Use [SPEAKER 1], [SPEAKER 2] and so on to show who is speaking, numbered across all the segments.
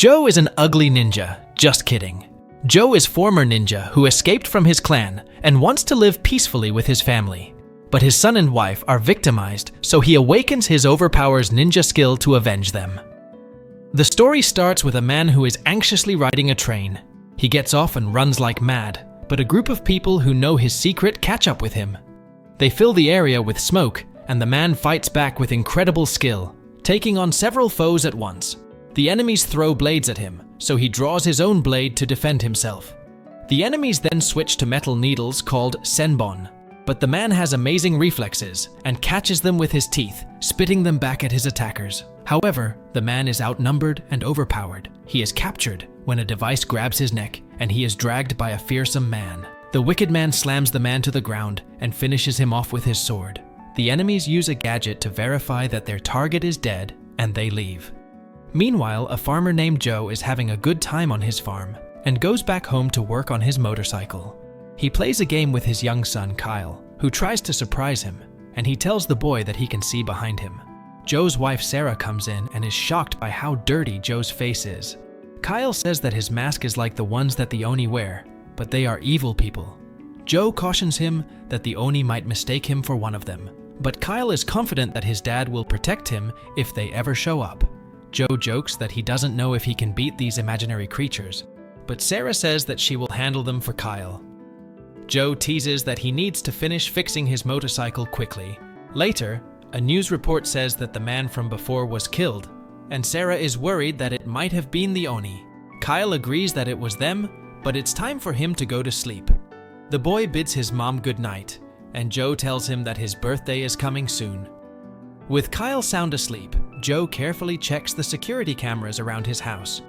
[SPEAKER 1] Joe is an ugly ninja. Just kidding. Joe is former ninja who escaped from his clan and wants to live peacefully with his family. But his son and wife are victimized, so he awakens his overpowers ninja skill to avenge them. The story starts with a man who is anxiously riding a train. He gets off and runs like mad, but a group of people who know his secret catch up with him. They fill the area with smoke, and the man fights back with incredible skill, taking on several foes at once. The enemies throw blades at him, so he draws his own blade to defend himself. The enemies then switch to metal needles called senbon, but the man has amazing reflexes and catches them with his teeth, spitting them back at his attackers. However, the man is outnumbered and overpowered. He is captured when a device grabs his neck, and he is dragged by a fearsome man. The wicked man slams the man to the ground and finishes him off with his sword. The enemies use a gadget to verify that their target is dead, and they leave. Meanwhile, a farmer named Joe is having a good time on his farm and goes back home to work on his motorcycle. He plays a game with his young son, Kyle, who tries to surprise him, and he tells the boy that he can see behind him. Joe's wife, Sarah, comes in and is shocked by how dirty Joe's face is. Kyle says that his mask is like the ones that the Oni wear, but they are evil people. Joe cautions him that the Oni might mistake him for one of them, but Kyle is confident that his dad will protect him if they ever show up. Joe jokes that he doesn't know if he can beat these imaginary creatures, but Sarah says that she will handle them for Kyle. Joe teases that he needs to finish fixing his motorcycle quickly. Later, a news report says that the man from before was killed, and Sarah is worried that it might have been the Oni. Kyle agrees that it was them, but it's time for him to go to sleep. The boy bids his mom good night, and Joe tells him that his birthday is coming soon. With Kyle sound asleep, Joe carefully checks the security cameras around his house.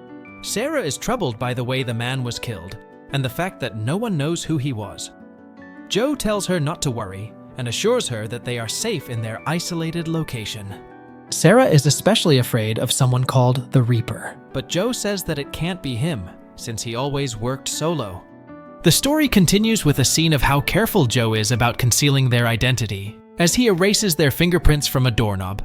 [SPEAKER 1] Sarah is troubled by the way the man was killed and the fact that no one knows who he was. Joe tells her not to worry and assures her that they are safe in their isolated location. Sarah is especially afraid of someone called the Reaper, but Joe says that it can't be him since he always worked solo. The story continues with a scene of how careful Joe is about concealing their identity as he erases their fingerprints from a doorknob.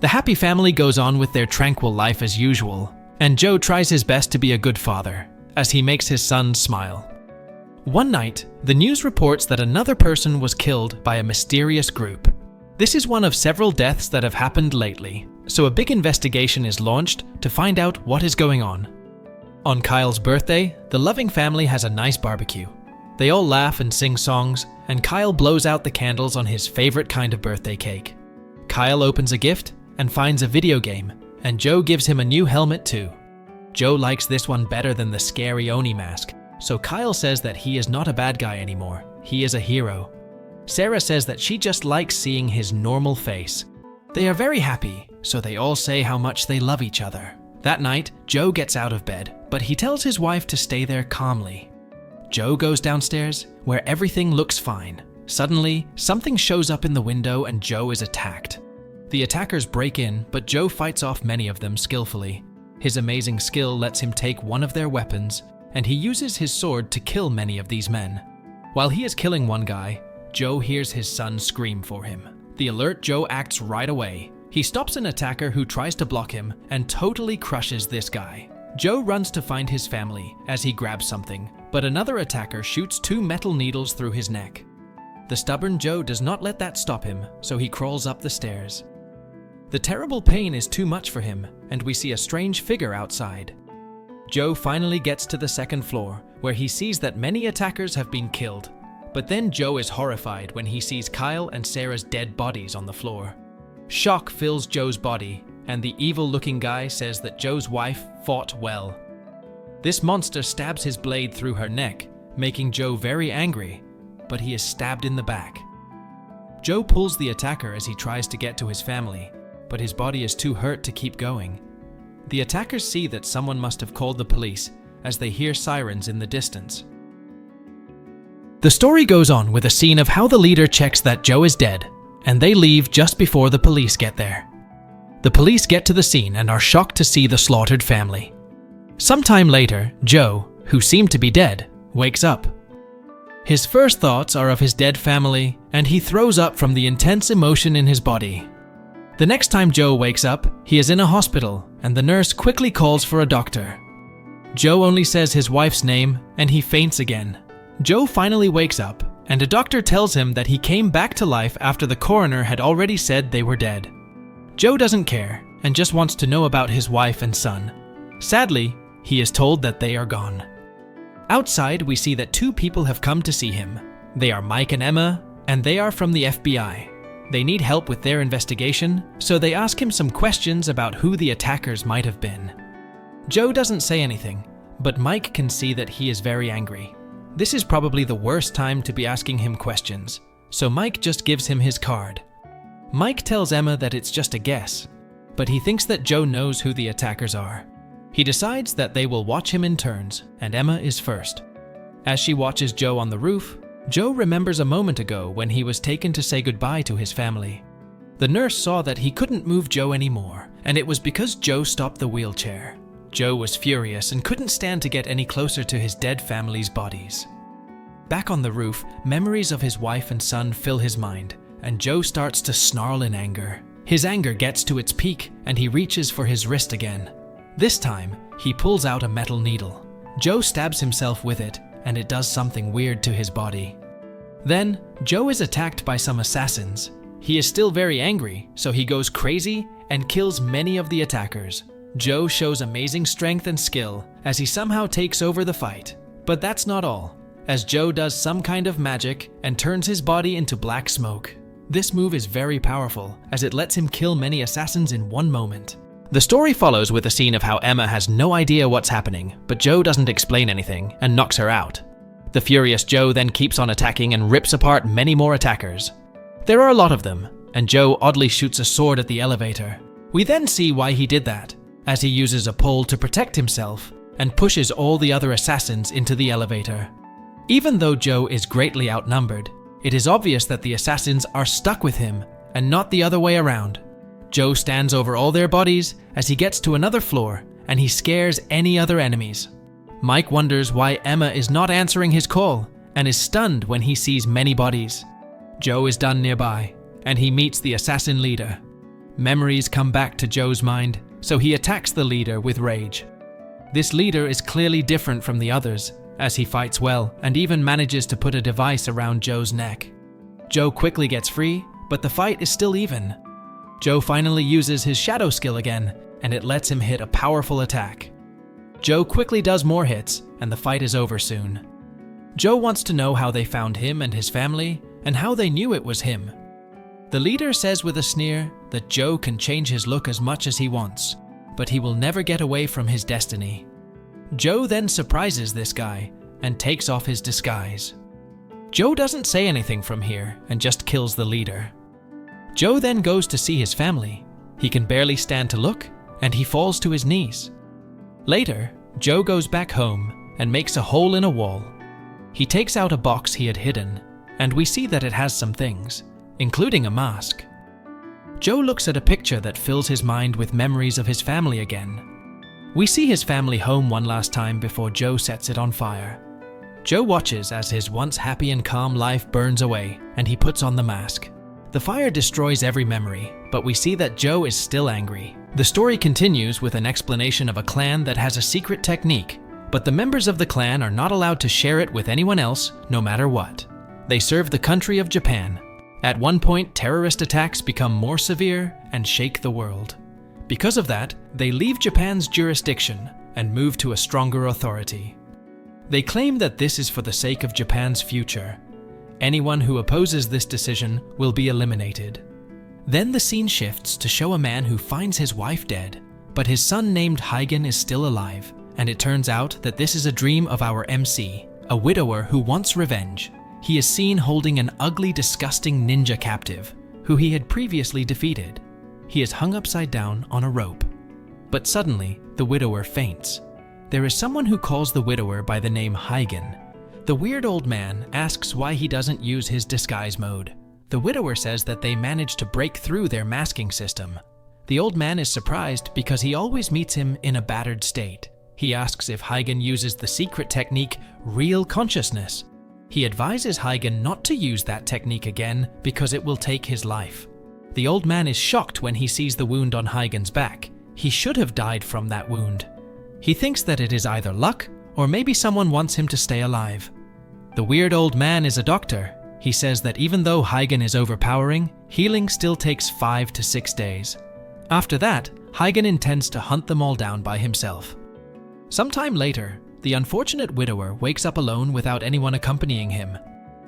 [SPEAKER 1] The happy family goes on with their tranquil life as usual, and Joe tries his best to be a good father as he makes his son smile. One night, the news reports that another person was killed by a mysterious group. This is one of several deaths that have happened lately, so a big investigation is launched to find out what is going on. On Kyle's birthday, the loving family has a nice barbecue. They all laugh and sing songs, and Kyle blows out the candles on his favorite kind of birthday cake. Kyle opens a gift and finds a video game, and Joe gives him a new helmet too. Joe likes this one better than the scary Oni mask, so Kyle says that he is not a bad guy anymore, he is a hero. Sarah says that she just likes seeing his normal face. They are very happy, so they all say how much they love each other. That night, Joe gets out of bed, but he tells his wife to stay there calmly. Joe goes downstairs, where everything looks fine. Suddenly, something shows up in the window and Joe is attacked. The attackers break in, but Joe fights off many of them skillfully. His amazing skill lets him take one of their weapons, and he uses his sword to kill many of these men. While he is killing one guy, Joe hears his son scream for him. The alert Joe acts right away. He stops an attacker who tries to block him and totally crushes this guy. Joe runs to find his family as he grabs something, but another attacker shoots 2 metal needles through his neck. The stubborn Joe does not let that stop him, so he crawls up the stairs. The terrible pain is too much for him, and we see a strange figure outside. Joe finally gets to the 2nd floor, where he sees that many attackers have been killed. But then Joe is horrified when he sees Kyle and Sarah's dead bodies on the floor. Shock fills Joe's body, and the evil-looking guy says that Joe's wife fought well. This monster stabs his blade through her neck, making Joe very angry, but he is stabbed in the back. Joe pulls the attacker as he tries to get to his family, but his body is too hurt to keep going. The attackers see that someone must have called the police as they hear sirens in the distance. The story goes on with a scene of how the leader checks that Joe is dead, and they leave just before the police get there. The police get to the scene and are shocked to see the slaughtered family. Sometime later, Joe, who seemed to be dead, wakes up. His first thoughts are of his dead family, and he throws up from the intense emotion in his body. The next time Joe wakes up, he is in a hospital and the nurse quickly calls for a doctor. Joe only says his wife's name, and he faints again. Joe finally wakes up, and a doctor tells him that he came back to life after the coroner had already said they were dead. Joe doesn't care, and just wants to know about his wife and son. Sadly, he is told that they are gone. Outside, we see that two people have come to see him. They are Mike and Emma, and they are from the FBI. They need help with their investigation, so they ask him some questions about who the attackers might have been. Joe doesn't say anything, but Mike can see that he is very angry. This is probably the worst time to be asking him questions, so Mike just gives him his card. Mike tells Emma that it's just a guess, but he thinks that Joe knows who the attackers are. He decides that they will watch him in turns, and Emma is first. As she watches Joe on the roof, Joe remembers a moment ago when he was taken to say goodbye to his family. The nurse saw that he couldn't move Joe anymore, and it was because Joe stopped the wheelchair. Joe was furious and couldn't stand to get any closer to his dead family's bodies. Back on the roof, memories of his wife and son fill his mind, and Joe starts to snarl in anger. His anger gets to its peak, and he reaches for his wrist again. This time, he pulls out a metal needle. Joe stabs himself with it, and it does something weird to his body. Then, Joe is attacked by some assassins. He is still very angry, so he goes crazy and kills many of the attackers. Joe shows amazing strength and skill as he somehow takes over the fight. But that's not all, as Joe does some kind of magic and turns his body into black smoke. This move is very powerful, as it lets him kill many assassins in one moment. The story follows with a scene of how Emma has no idea what's happening, but Joe doesn't explain anything and knocks her out. The furious Joe then keeps on attacking and rips apart many more attackers. There are a lot of them, and Joe oddly shoots a sword at the elevator. We then see why he did that, as he uses a pole to protect himself and pushes all the other assassins into the elevator. Even though Joe is greatly outnumbered, it is obvious that the assassins are stuck with him and not the other way around. Joe stands over all their bodies as he gets to another floor, and he scares any other enemies. Mike wonders why Emma is not answering his call and is stunned when he sees many bodies. Joe is done nearby, and he meets the assassin leader. Memories come back to Joe's mind, so he attacks the leader with rage. This leader is clearly different from the others, as he fights well and even manages to put a device around Joe's neck. Joe quickly gets free, but the fight is still even. Joe finally uses his shadow skill again, and it lets him hit a powerful attack. Joe quickly does more hits, and the fight is over soon. Joe wants to know how they found him and his family, and how they knew it was him. The leader says with a sneer that Joe can change his look as much as he wants, but he will never get away from his destiny. Joe then surprises this guy and takes off his disguise. Joe doesn't say anything from here and just kills the leader. Joe then goes to see his family. He can barely stand to look, and he falls to his knees. Later, Joe goes back home and makes a hole in a wall. He takes out a box he had hidden, and we see that it has some things, including a mask. Joe looks at a picture that fills his mind with memories of his family again. We see his family home one last time before Joe sets it on fire. Joe watches as his once happy and calm life burns away, and he puts on the mask. The fire destroys every memory, but we see that Joe is still angry. The story continues with an explanation of a clan that has a secret technique, but the members of the clan are not allowed to share it with anyone else, no matter what. They serve the country of Japan. At one point, terrorist attacks become more severe and shake the world. Because of that, they leave Japan's jurisdiction and move to a stronger authority. They claim that this is for the sake of Japan's future. Anyone who opposes this decision will be eliminated. Then the scene shifts to show a man who finds his wife dead, but his son named Heigen is still alive, and it turns out that this is a dream of our MC, a widower who wants revenge. He is seen holding an ugly, disgusting ninja captive, who he had previously defeated. He is hung upside down on a rope. But suddenly, the widower faints. There is someone who calls the widower by the name Heigen. The weird old man asks why he doesn't use his disguise mode. The widower says that they managed to break through their masking system. The old man is surprised because he always meets him in a battered state. He asks if Heigen uses the secret technique, real consciousness. He advises Heigen not to use that technique again because it will take his life. The old man is shocked when he sees the wound on Heigen's back. He should have died from that wound. He thinks that it is either luck or maybe someone wants him to stay alive. The weird old man is a doctor. He says that even though Huygen is overpowering, healing still takes 5 to 6 days. After that, Huygen intends to hunt them all down by himself. Sometime later, the unfortunate widower wakes up alone without anyone accompanying him.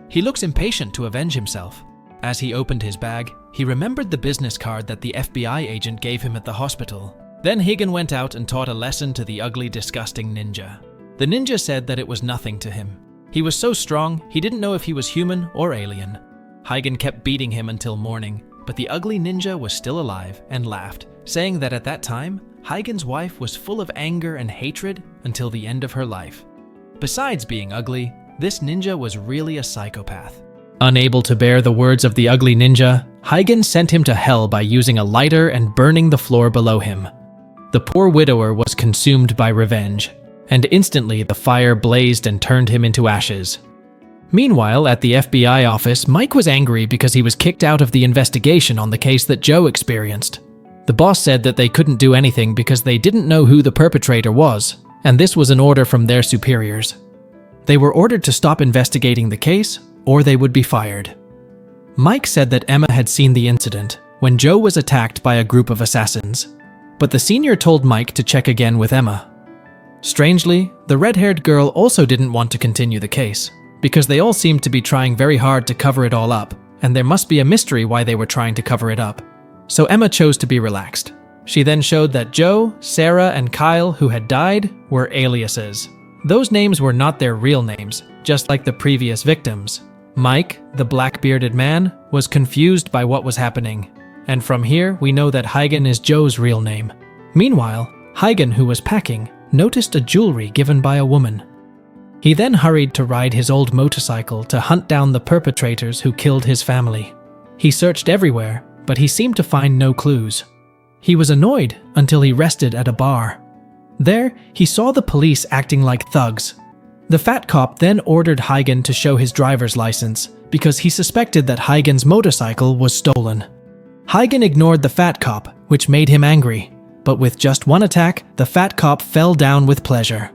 [SPEAKER 1] He looks impatient to avenge himself. As he opened his bag, he remembered the business card that the FBI agent gave him at the hospital. Then Huygen went out and taught a lesson to the ugly, disgusting ninja. The ninja said that it was nothing to him. He was so strong, he didn't know if he was human or alien. Huygen kept beating him until morning, but the ugly ninja was still alive and laughed, saying that at that time, Huygen's wife was full of anger and hatred until the end of her life. Besides being ugly, this ninja was really a psychopath. Unable to bear the words of the ugly ninja, Huygen sent him to hell by using a lighter and burning the floor below him. The poor widower was consumed by revenge, and instantly the fire blazed and turned him into ashes. Meanwhile, at the FBI office, Mike was angry because he was kicked out of the investigation on the case that Joe experienced. The boss said that they couldn't do anything because they didn't know who the perpetrator was, and this was an order from their superiors. They were ordered to stop investigating the case, or they would be fired. Mike said that Emma had seen the incident when Joe was attacked by a group of assassins, but the senior told Mike to check again with Emma. Strangely, the red-haired girl also didn't want to continue the case, because they all seemed to be trying very hard to cover it all up, and there must be a mystery why they were trying to cover it up. So Emma chose to be relaxed. She then showed that Joe, Sarah, and Kyle, who had died, were aliases. Those names were not their real names, just like the previous victims. Mike, the black-bearded man, was confused by what was happening, and from here we know that Huygen is Joe's real name. Meanwhile, Huygen, who was packing, noticed a jewelry given by a woman. He then hurried to ride his old motorcycle to hunt down the perpetrators who killed his family. He searched everywhere, but he seemed to find no clues. He was annoyed until he rested at a bar. There, he saw the police acting like thugs. The fat cop then ordered Huygen to show his driver's license because he suspected that Huygen's motorcycle was stolen. Huygen ignored the fat cop, which made him angry, but with just one attack, the fat cop fell down with pleasure.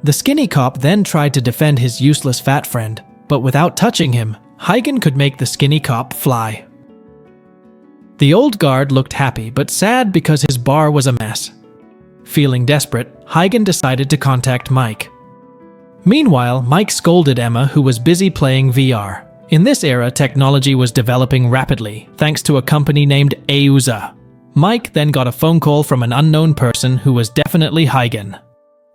[SPEAKER 1] The skinny cop then tried to defend his useless fat friend, but without touching him, Huygen could make the skinny cop fly. The old guard looked happy but sad because his bar was a mess. Feeling desperate, Huygen decided to contact Mike. Meanwhile, Mike scolded Emma, who was busy playing VR. In this era, technology was developing rapidly, thanks to a company named Euza. Mike then got a phone call from an unknown person who was definitely Huygen.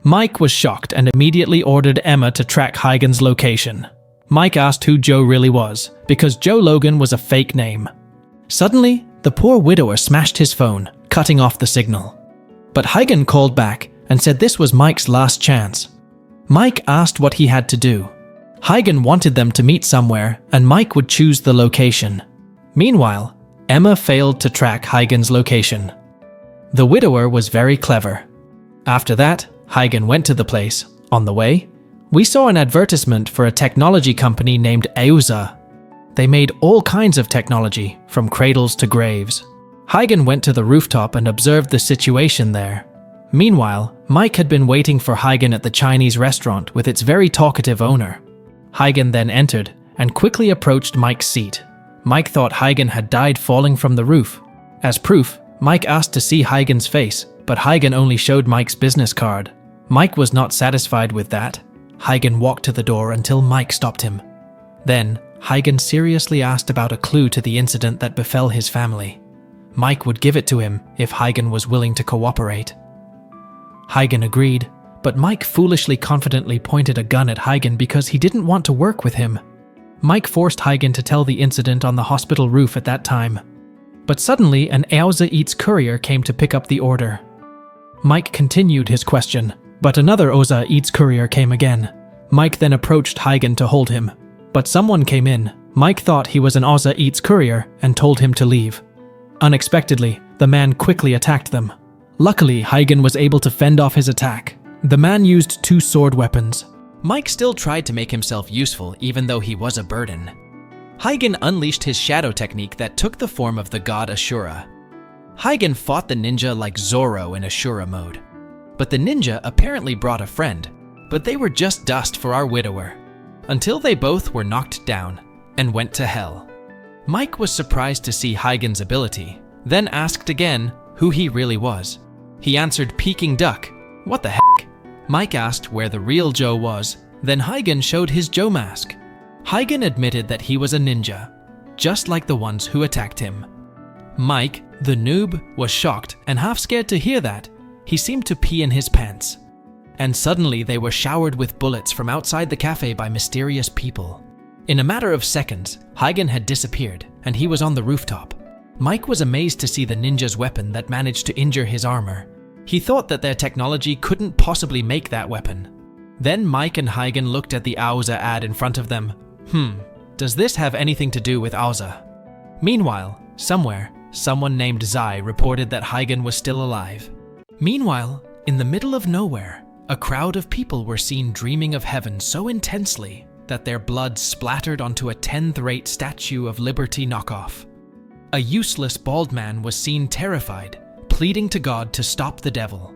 [SPEAKER 1] Mike was shocked and immediately ordered Emma to track Huygen's location. Mike asked who Joe really was, because Joe Logan was a fake name. Suddenly, the poor widower smashed his phone, cutting off the signal. But Huygen called back and said this was Mike's last chance. Mike asked what he had to do. Huygen wanted them to meet somewhere, and Mike would choose the location. Meanwhile, Emma failed to track Huygen's location. The widower was very clever. After that, Huygen went to the place. On the way, we saw an advertisement for a technology company named Euza. They made all kinds of technology, from cradles to graves. Huygen went to the rooftop and observed the situation there. Meanwhile, Mike had been waiting for Huygen at the Chinese restaurant with its very talkative owner. Huygen then entered and quickly approached Mike's seat. Mike thought Huygen had died falling from the roof. As proof, Mike asked to see Huygen's face, but Huygen only showed Mike's business card. Mike was not satisfied with that. Huygen walked to the door until Mike stopped him. Then, Huygen seriously asked about a clue to the incident that befell his family. Mike would give it to him if Huygen was willing to cooperate. Huygen agreed, but Mike foolishly confidently pointed a gun at Huygen because he didn't want to work with him. Mike forced Huygen to tell the incident on the hospital roof at that time. But suddenly, an Euza Eats courier came to pick up the order. Mike continued his question, but another Euza Eats courier came again. Mike then approached Huygen to hold him, but someone came in. Mike thought he was an Euza Eats courier and told him to leave. Unexpectedly, the man quickly attacked them. Luckily, Huygen was able to fend off his attack. The man used 2 sword weapons. Mike still tried to make himself useful even though he was a burden. Huygen unleashed his shadow technique that took the form of the god Ashura. Huygen fought the ninja like Zorro in Ashura mode. But the ninja apparently brought a friend, but they were just dust for our widower, until they both were knocked down and went to hell. Mike was surprised to see Huygen's ability, then asked again who he really was. He answered Peking Duck. What the heck? Mike asked where the real Joe was, then Huygen showed his Joe mask. Huygen admitted that he was a ninja, just like the ones who attacked him. Mike, the noob, was shocked and half scared to hear that. He seemed to pee in his pants. And suddenly they were showered with bullets from outside the cafe by mysterious people. In a matter of seconds, Huygen had disappeared and he was on the rooftop. Mike was amazed to see the ninja's weapon that managed to injure his armor. He thought that their technology couldn't possibly make that weapon. Then Mike and Huygen looked at the Auza ad in front of them. Does this have anything to do with Auza? Meanwhile, somewhere, someone named Zai reported that Huygen was still alive. Meanwhile, in the middle of nowhere, a crowd of people were seen dreaming of heaven so intensely that their blood splattered onto a 10th-rate Statue of Liberty knockoff. A useless bald man was seen terrified, pleading to God to stop the devil.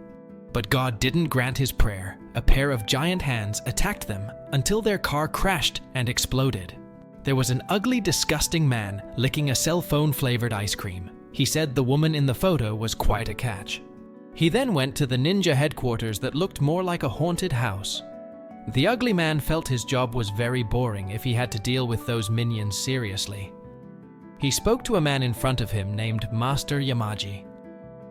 [SPEAKER 1] But God didn't grant his prayer. A pair of giant hands attacked them until their car crashed and exploded. There was an ugly, disgusting man licking a cell phone-flavored ice cream. He said the woman in the photo was quite a catch. He then went to the ninja headquarters that looked more like a haunted house. The ugly man felt his job was very boring if he had to deal with those minions seriously. He spoke to a man in front of him named Master Yamaji.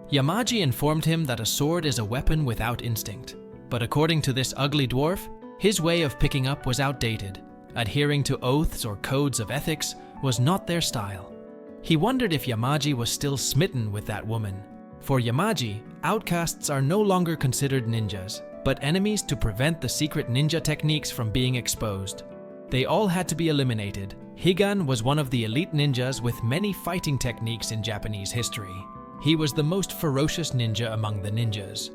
[SPEAKER 1] Yamaji informed him that a sword is a weapon without instinct, but according to this ugly dwarf, his way of picking up was outdated. Adhering to oaths or codes of ethics was not their style. He wondered if Yamaji was still smitten with that woman. For Yamaji, outcasts are no longer considered ninjas, but enemies to prevent the secret ninja techniques from being exposed. They all had to be eliminated. Higan was one of the elite ninjas with many fighting techniques in Japanese history. He was the most ferocious ninja among the ninjas.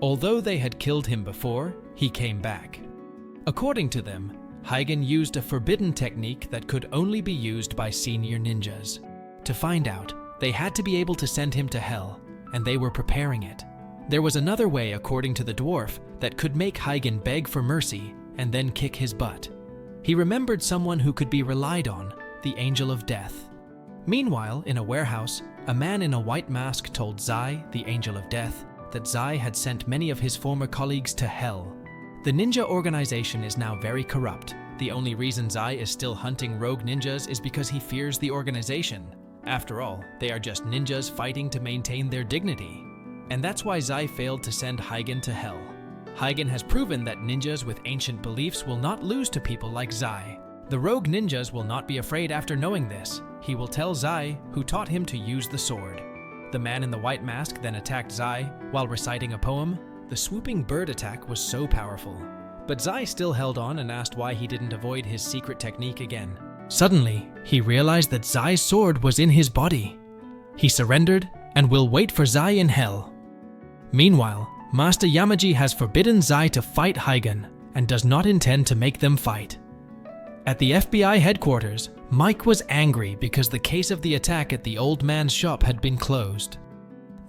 [SPEAKER 1] Although they had killed him before, he came back. According to them, Huygen used a forbidden technique that could only be used by senior ninjas. To find out, they had to be able to send him to hell, and they were preparing it. There was another way, according to the dwarf, that could make Huygen beg for mercy and then kick his butt. He remembered someone who could be relied on, the Angel of Death. Meanwhile, in a warehouse, a man in a white mask told Zai, the Angel of Death, that Zai had sent many of his former colleagues to hell. The ninja organization is now very corrupt. The only reason Zai is still hunting rogue ninjas is because he fears the organization. After all, they are just ninjas fighting to maintain their dignity. And that's why Zai failed to send Huygen to hell. Huygen has proven that ninjas with ancient beliefs will not lose to people like Zai. The rogue ninjas will not be afraid after knowing this. He will tell Zai, who taught him to use the sword. The man in the white mask then attacked Zai while reciting a poem. The swooping bird attack was so powerful. But Zai still held on and asked why he didn't avoid his secret technique again. Suddenly, he realized that Zai's sword was in his body. He surrendered and will wait for Zai in hell. Meanwhile, Master Yamaji has forbidden Zai to fight Huygen and does not intend to make them fight. At the FBI headquarters, Mike was angry because the case of the attack at the old man's shop had been closed.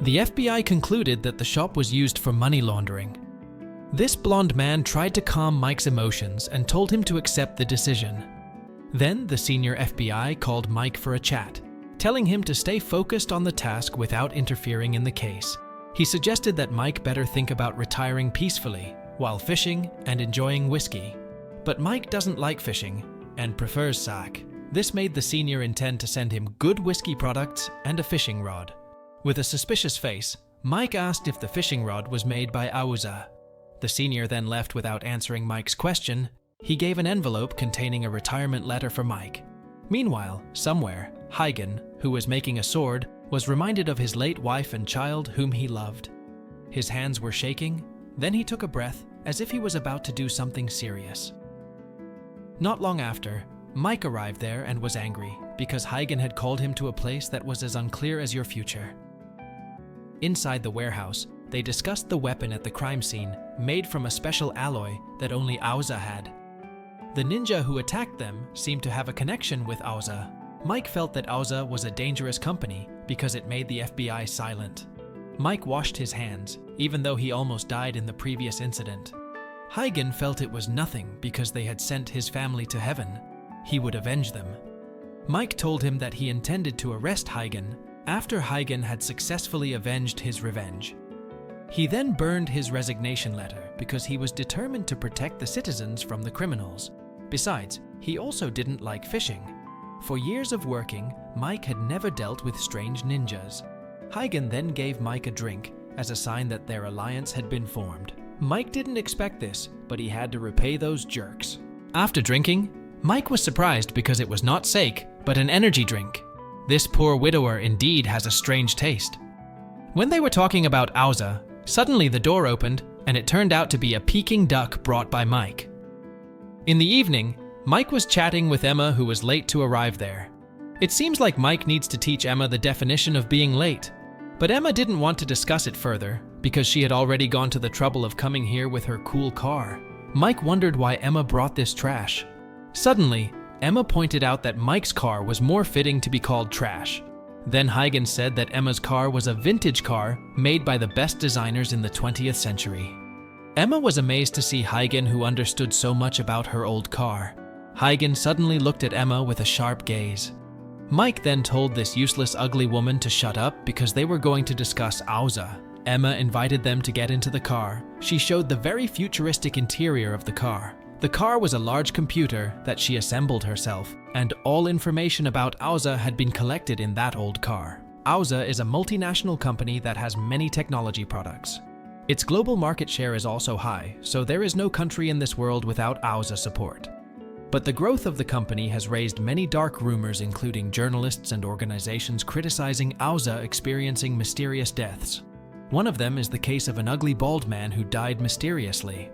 [SPEAKER 1] The FBI concluded that the shop was used for money laundering. This blonde man tried to calm Mike's emotions and told him to accept the decision. Then the senior FBI called Mike for a chat, telling him to stay focused on the task without interfering in the case. He suggested that Mike better think about retiring peacefully while fishing and enjoying whiskey. But Mike doesn't like fishing and prefers sack. This made the senior intend to send him good whiskey products and a fishing rod. With a suspicious face, Mike asked if the fishing rod was made by Auza. The senior then left without answering Mike's question. He gave an envelope containing a retirement letter for Mike. Meanwhile, somewhere, Huygen, who was making a sword, was reminded of his late wife and child whom he loved. His hands were shaking, then he took a breath as if he was about to do something serious. Not long after, Mike arrived there and was angry because Huygen had called him to a place that was as unclear as your future. Inside the warehouse, they discussed the weapon at the crime scene, made from a special alloy that only Auza had. The ninja who attacked them seemed to have a connection with Auza. Mike felt that Auza was a dangerous company because it made the FBI silent. Mike washed his hands, even though he almost died in the previous incident. Huygen felt it was nothing because they had sent his family to heaven. He would avenge them. Mike told him that he intended to arrest Huygen after Huygen had successfully avenged his revenge. He then burned his resignation letter because he was determined to protect the citizens from the criminals. Besides, he also didn't like fishing. For years of working, Mike had never dealt with strange ninjas. Huygen then gave Mike a drink as a sign that their alliance had been formed. Mike didn't expect this, but he had to repay those jerks. After drinking, Mike was surprised because it was not sake, but an energy drink. This poor widower indeed has a strange taste. When they were talking about Auza, suddenly the door opened and it turned out to be a Peking duck brought by Mike. In the evening, Mike was chatting with Emma, who was late to arrive there. It seems like Mike needs to teach Emma the definition of being late, but Emma didn't want to discuss it further because she had already gone to the trouble of coming here with her cool car. Mike wondered why Emma brought this trash. Suddenly, Emma pointed out that Mike's car was more fitting to be called trash. Then Huygen said that Emma's car was a vintage car made by the best designers in the 20th century. Emma was amazed to see Huygen, who understood so much about her old car. Huygen suddenly looked at Emma with a sharp gaze. Mike then told this useless ugly woman to shut up because they were going to discuss Auza. Emma invited them to get into the car. She showed the very futuristic interior of the car. The car was a large computer that she assembled herself, and all information about Auza had been collected in that old car. Auza is a multinational company that has many technology products. Its global market share is also high, so there is no country in this world without Auza support. But the growth of the company has raised many dark rumors, including journalists and organizations criticizing Auza experiencing mysterious deaths. One of them is the case of an ugly bald man who died mysteriously.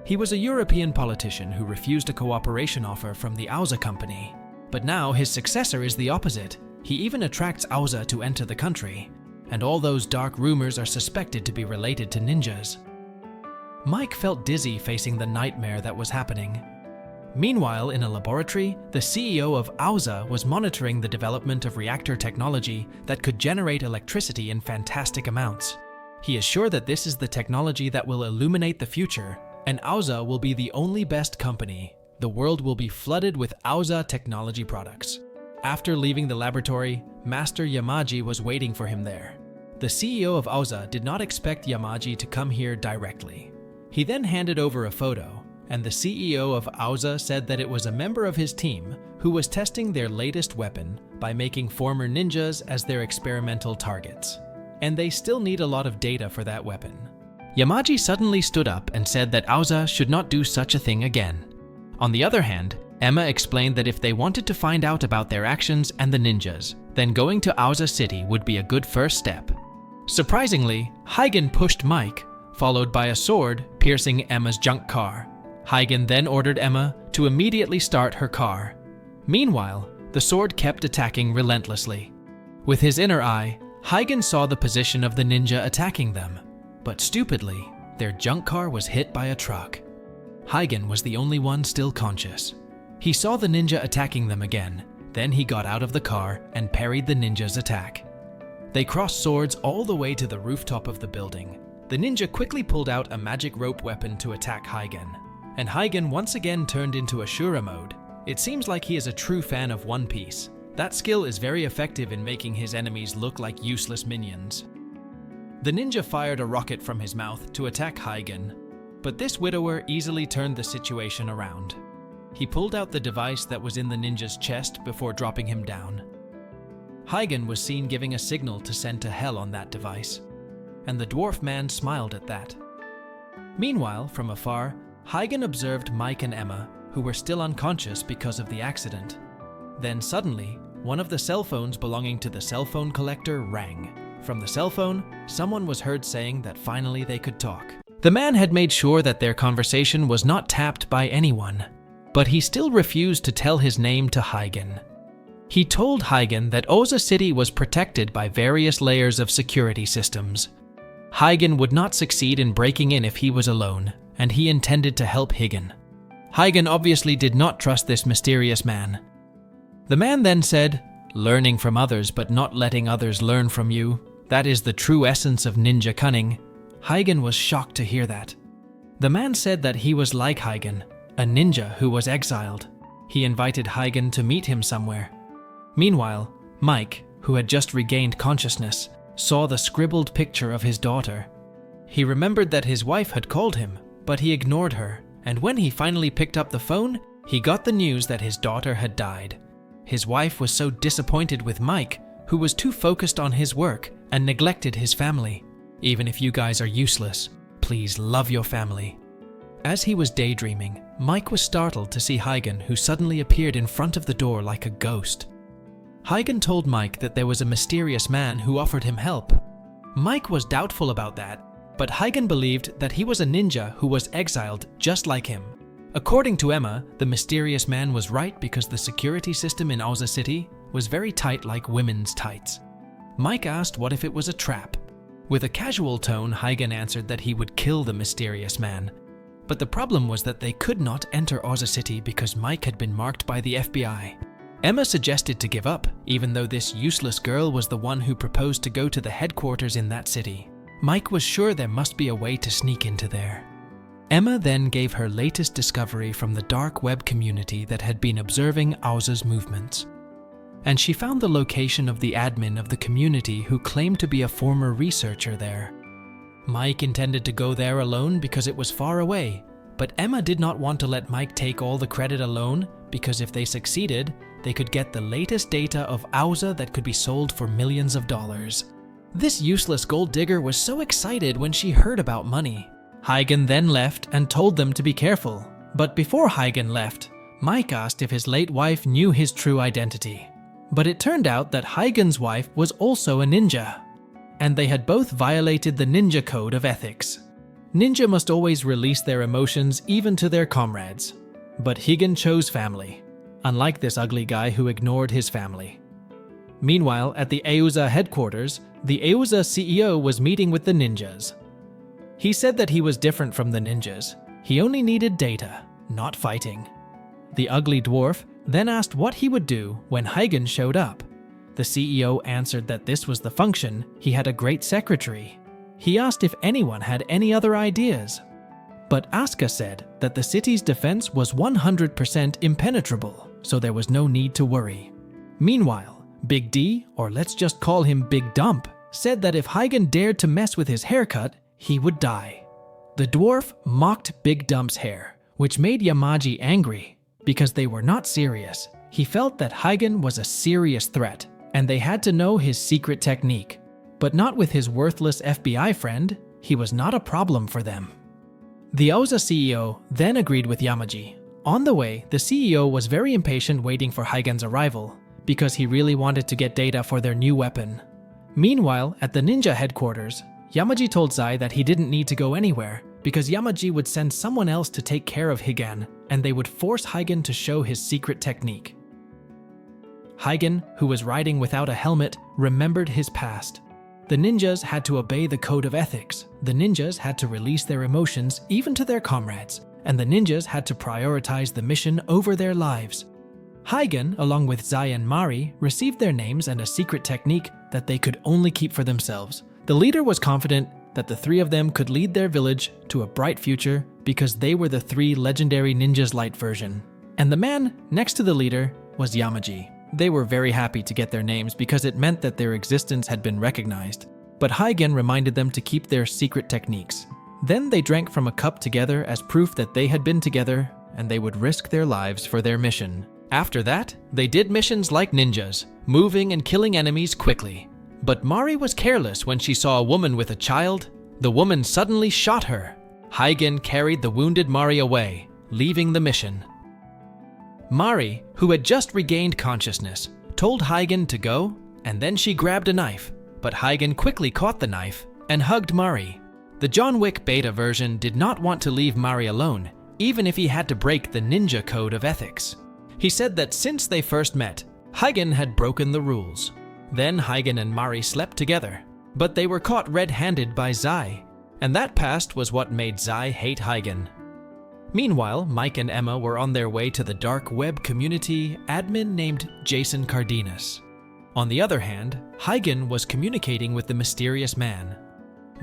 [SPEAKER 1] He was a European politician who refused a cooperation offer from the Auza company. But now his successor is the opposite. He even attracts Auza to enter the country. And all those dark rumors are suspected to be related to ninjas. Mike felt dizzy facing the nightmare that was happening. Meanwhile, in a laboratory, the CEO of Auza was monitoring the development of reactor technology that could generate electricity in fantastic amounts. He is sure that this is the technology that will illuminate the future, and Auza will be the only best company. The world will be flooded with Auza technology products. After leaving the laboratory, Master Yamaji was waiting for him there. The CEO of Auza did not expect Yamaji to come here directly. He then handed over a photo, and the CEO of Auza said that it was a member of his team who was testing their latest weapon by making former ninjas as their experimental targets. And they still need a lot of data for that weapon. Yamaji suddenly stood up and said that Auza should not do such a thing again. On the other hand, Emma explained that if they wanted to find out about their actions and the ninjas, then going to Auza City would be a good first step. Surprisingly, Huygen pushed Mike, followed by a sword piercing Emma's junk car. Huygen then ordered Emma to immediately start her car. Meanwhile, the sword kept attacking relentlessly. With his inner eye, Huygen saw the position of the ninja attacking them, but stupidly, their junk car was hit by a truck. Huygen was the only one still conscious. He saw the ninja attacking them again, then he got out of the car and parried the ninja's attack. They crossed swords all the way to the rooftop of the building. The ninja quickly pulled out a magic rope weapon to attack Huygen, and Huygen once again turned into Ashura mode. It seems like he is a true fan of One Piece. That skill is very effective in making his enemies look like useless minions. The ninja fired a rocket from his mouth to attack Huygen, but this widower easily turned the situation around. He pulled out the device that was in the ninja's chest before dropping him down. Huygen was seen giving a signal to send to hell on that device, and the dwarf man smiled at that. Meanwhile, from afar, Huygen observed Mike and Emma, who were still unconscious because of the accident. Then suddenly, one of the cell phones belonging to the cell phone collector rang. From the cell phone, someone was heard saying that finally they could talk. The man had made sure that their conversation was not tapped by anyone, but he still refused to tell his name to Huygen. He told Huygen that Auza City was protected by various layers of security systems. Huygen would not succeed in breaking in if he was alone, and he intended to help Huygen. Huygen obviously did not trust this mysterious man. The man then said, Learning from others but not letting others learn from you. That is the true essence of ninja cunning. Huygen was shocked to hear that. The man said that he was like Huygen, a ninja who was exiled. He invited Huygen to meet him somewhere. Meanwhile, Mike, who had just regained consciousness, saw the scribbled picture of his daughter. He remembered that his wife had called him, but he ignored her, and when he finally picked up the phone, he got the news that his daughter had died. His wife was so disappointed with Mike, who was too focused on his work and neglected his family. Even if you guys are useless, please love your family. As he was daydreaming, Mike was startled to see Huygen, who suddenly appeared in front of the door like a ghost. Huygen told Mike that there was a mysterious man who offered him help. Mike was doubtful about that, but Huygen believed that he was a ninja who was exiled just like him. According to Emma, the mysterious man was right because the security system in Oza City was very tight like women's tights. Mike asked what if it was a trap. With a casual tone, Huygen answered that he would kill the mysterious man. But the problem was that they could not enter Oza City because Mike had been marked by the FBI. Emma suggested to give up, even though this useless girl was the one who proposed to go to the headquarters in that city. Mike was sure there must be a way to sneak into there. Emma then gave her latest discovery from the dark web community that had been observing Oza's movements. And she found the location of the admin of the community who claimed to be a former researcher there. Mike intended to go there alone because it was far away, but Emma did not want to let Mike take all the credit alone because if they succeeded, they could get the latest data of Oza that could be sold for millions of dollars. This useless gold digger was so excited when she heard about money. Huygen then left and told them to be careful. But before Huygen left, Mike asked if his late wife knew his true identity. But it turned out that Huygen's wife was also a ninja, and they had both violated the ninja code of ethics. Ninja must always release their emotions even to their comrades. But Huygen chose family, unlike this ugly guy who ignored his family. Meanwhile, at the Euza headquarters, the Euza CEO was meeting with the ninjas. He said that he was different from the ninjas. He only needed data, not fighting. The ugly dwarf then asked what he would do when Huygen showed up. The CEO answered that this was the function. He had a great secretary. He asked if anyone had any other ideas. But Asuka said that the city's defense was 100% impenetrable, so there was no need to worry. Meanwhile, Big D, or let's just call him Big Dump, said that if Huygen dared to mess with his haircut, he would die. The dwarf mocked Big Dump's hair, which made Yamaji angry. Because they were not serious, he felt that Huygen was a serious threat, and they had to know his secret technique. But not with his worthless FBI friend, he was not a problem for them. The Oza CEO then agreed with Yamaji. On the way, the CEO was very impatient waiting for Huygen's arrival, because he really wanted to get data for their new weapon. Meanwhile, at the ninja headquarters, Yamaji told Zai that he didn't need to go anywhere, because Yamaji would send someone else to take care of Huygen, and they would force Huygen to show his secret technique. Huygen, who was riding without a helmet, remembered his past. The ninjas had to obey the code of ethics, the ninjas had to release their emotions even to their comrades, and the ninjas had to prioritize the mission over their lives. Huygen, along with Zai and Mari, received their names and a secret technique that they could only keep for themselves. The leader was confident that the three of them could lead their village to a bright future because they were the three legendary ninjas light version. And the man next to the leader was Yamaji. They were very happy to get their names because it meant that their existence had been recognized. But Huygen reminded them to keep their secret techniques. Then they drank from a cup together as proof that they had been together and they would risk their lives for their mission. After that, they did missions like ninjas, moving and killing enemies quickly. But Mari was careless when she saw a woman with a child. The woman suddenly shot her. Huygen carried the wounded Mari away, leaving the mission. Mari, who had just regained consciousness, told Huygen to go, and then she grabbed a knife. But Huygen quickly caught the knife and hugged Mari. The John Wick beta version did not want to leave Mari alone, even if he had to break the ninja code of ethics. He said that since they first met, Huygen had broken the rules. Then Huygen and Mari slept together, but they were caught red-handed by Zai, and that past was what made Zai hate Huygen. Meanwhile, Mike and Emma were on their way to the dark web community admin named Jason Cardenas. On the other hand, Huygen was communicating with the mysterious man.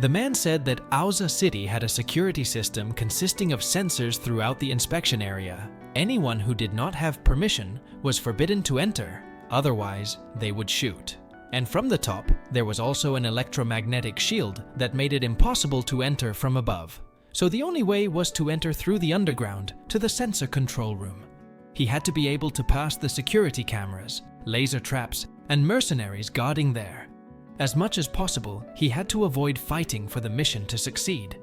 [SPEAKER 1] The man said that Aoza City had a security system consisting of sensors throughout the inspection area. Anyone who did not have permission was forbidden to enter, otherwise they would shoot. And from the top, there was also an electromagnetic shield that made it impossible to enter from above. So the only way was to enter through the underground to the sensor control room. He had to be able to pass the security cameras, laser traps, and mercenaries guarding there. As much as possible, he had to avoid fighting for the mission to succeed.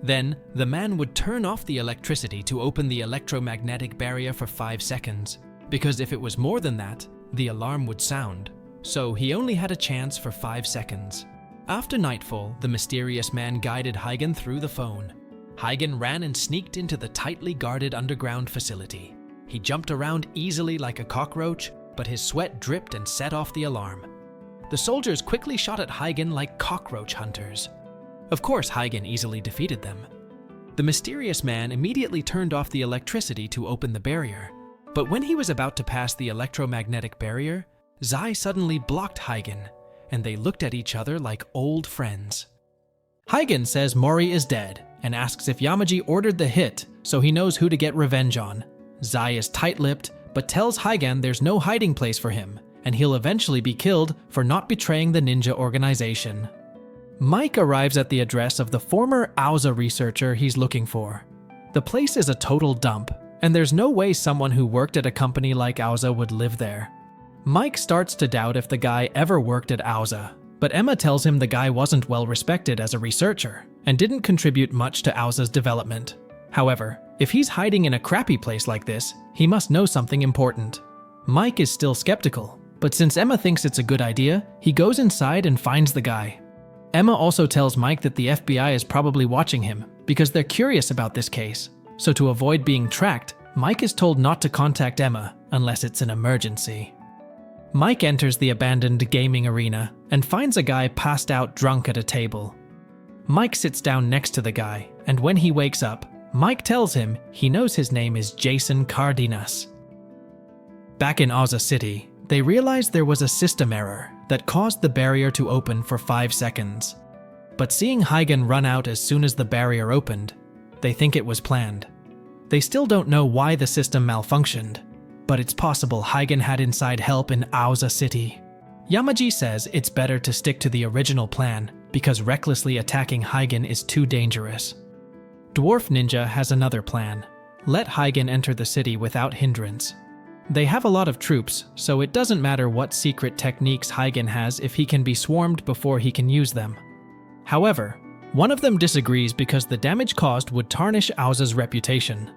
[SPEAKER 1] Then, the man would turn off the electricity to open the electromagnetic barrier for 5 seconds, because if it was more than that, the alarm would sound. So he only had a chance for 5 seconds. After nightfall, the mysterious man guided Huygen through the phone. Huygen ran and sneaked into the tightly guarded underground facility. He jumped around easily like a cockroach, but his sweat dripped and set off the alarm. The soldiers quickly shot at Huygen like cockroach hunters. Of course, Huygen easily defeated them. The mysterious man immediately turned off the electricity to open the barrier. But when he was about to pass the electromagnetic barrier, Zai suddenly blocked Huygen, and they looked at each other like old friends. Huygen says Mori is dead and asks if Yamaji ordered the hit so he knows who to get revenge on. Zai is tight-lipped but tells Huygen there's no hiding place for him, and he'll eventually be killed for not betraying the ninja organization. Mike arrives at the address of the former Aoza researcher he's looking for. The place is a total dump, and there's no way someone who worked at a company like Aoza would live there. Mike starts to doubt if the guy ever worked at Aoza, but Emma tells him the guy wasn't well respected as a researcher and didn't contribute much to Aoza's development. However, if he's hiding in a crappy place like this, he must know something important. Mike is still skeptical, but since Emma thinks it's a good idea, he goes inside and finds the guy. Emma also tells Mike that the FBI is probably watching him because they're curious about this case. So to avoid being tracked, Mike is told not to contact Emma unless it's an emergency. Mike enters the abandoned gaming arena and finds a guy passed out drunk at a table. Mike sits down next to the guy, and when he wakes up, Mike tells him he knows his name is Jason Cardenas. Back in Aoza City, they realize there was a system error that caused the barrier to open for 5 seconds. But seeing Huygen run out as soon as the barrier opened, they think it was planned. They still don't know why the system malfunctioned, but it's possible Huygen had inside help in Aoza City. Yamaji says it's better to stick to the original plan because recklessly attacking Huygen is too dangerous. Dwarf Ninja has another plan. Let Huygen enter the city without hindrance. They have a lot of troops, so it doesn't matter what secret techniques Huygen has if he can be swarmed before he can use them. However, one of them disagrees because the damage caused would tarnish Aoza's reputation.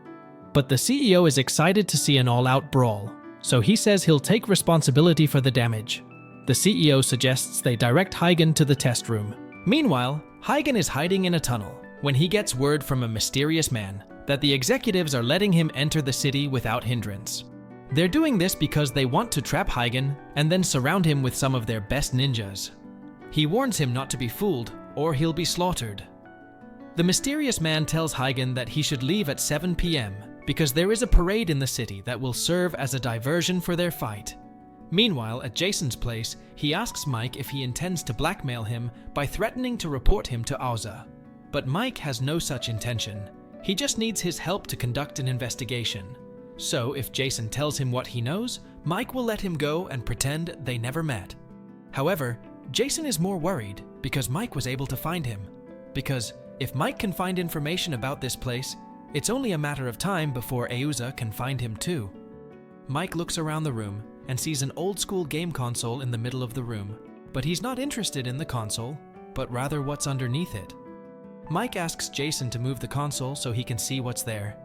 [SPEAKER 1] But the CEO is excited to see an all-out brawl, so he says he'll take responsibility for the damage. The CEO suggests they direct Huygen to the test room. Meanwhile, Huygen is hiding in a tunnel when he gets word from a mysterious man that the executives are letting him enter the city without hindrance. They're doing this because they want to trap Huygen and then surround him with some of their best ninjas. He warns him not to be fooled, or he'll be slaughtered. The mysterious man tells Huygen that he should leave at 7 p.m. because there is a parade in the city that will serve as a diversion for their fight. Meanwhile, at Jason's place, he asks Mike if he intends to blackmail him by threatening to report him to Aoza. But Mike has no such intention. He just needs his help to conduct an investigation. So if Jason tells him what he knows, Mike will let him go and pretend they never met. However, Jason is more worried because Mike was able to find him. Because if Mike can find information about this place, it's only a matter of time before Aoza can find him too. Mike looks around the room and sees an old-school game console in the middle of the room, but he's not interested in the console, but rather what's underneath it. Mike asks Jason to move the console so he can see what's there.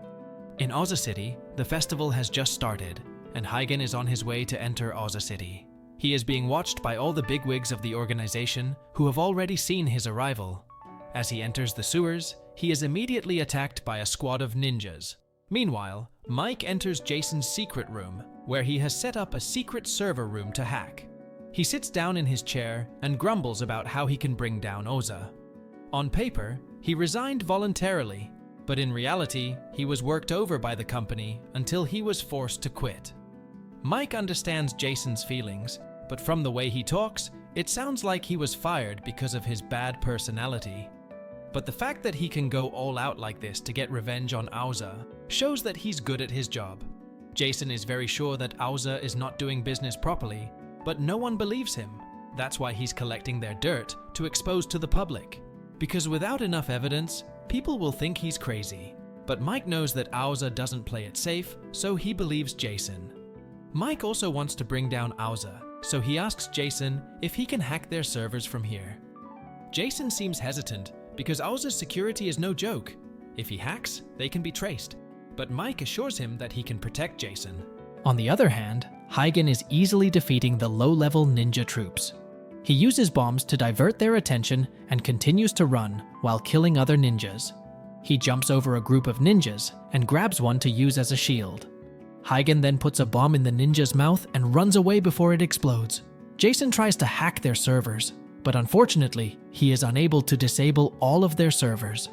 [SPEAKER 1] In Aoza City, the festival has just started, and Huygen is on his way to enter Aoza City. He is being watched by all the bigwigs of the organization who have already seen his arrival. As he enters the sewers, he is immediately attacked by a squad of ninjas. Meanwhile, Mike enters Jason's secret room, where he has set up a secret server room to hack. He sits down in his chair and grumbles about how he can bring down Aoza. On paper, he resigned voluntarily, but in reality, he was worked over by the company until he was forced to quit. Mike understands Jason's feelings, but from the way he talks, it sounds like he was fired because of his bad personality. But the fact that he can go all out like this to get revenge on Aoza shows that he's good at his job. Jason is very sure that Aoza is not doing business properly, but no one believes him. That's why he's collecting their dirt to expose to the public. Because without enough evidence, people will think he's crazy. But Mike knows that Aoza doesn't play it safe, so he believes Jason. Mike also wants to bring down Aoza, so he asks Jason if he can hack their servers from here. Jason seems hesitant because Aoza's security is no joke. If he hacks, they can be traced. But Mike assures him that he can protect Jason. On the other hand, Huygen is easily defeating the low-level ninja troops. He uses bombs to divert their attention and continues to run while killing other ninjas. He jumps over a group of ninjas and grabs one to use as a shield. Huygen then puts a bomb in the ninja's mouth and runs away before it explodes. Jason tries to hack their servers, but unfortunately, he is unable to disable all of their servers.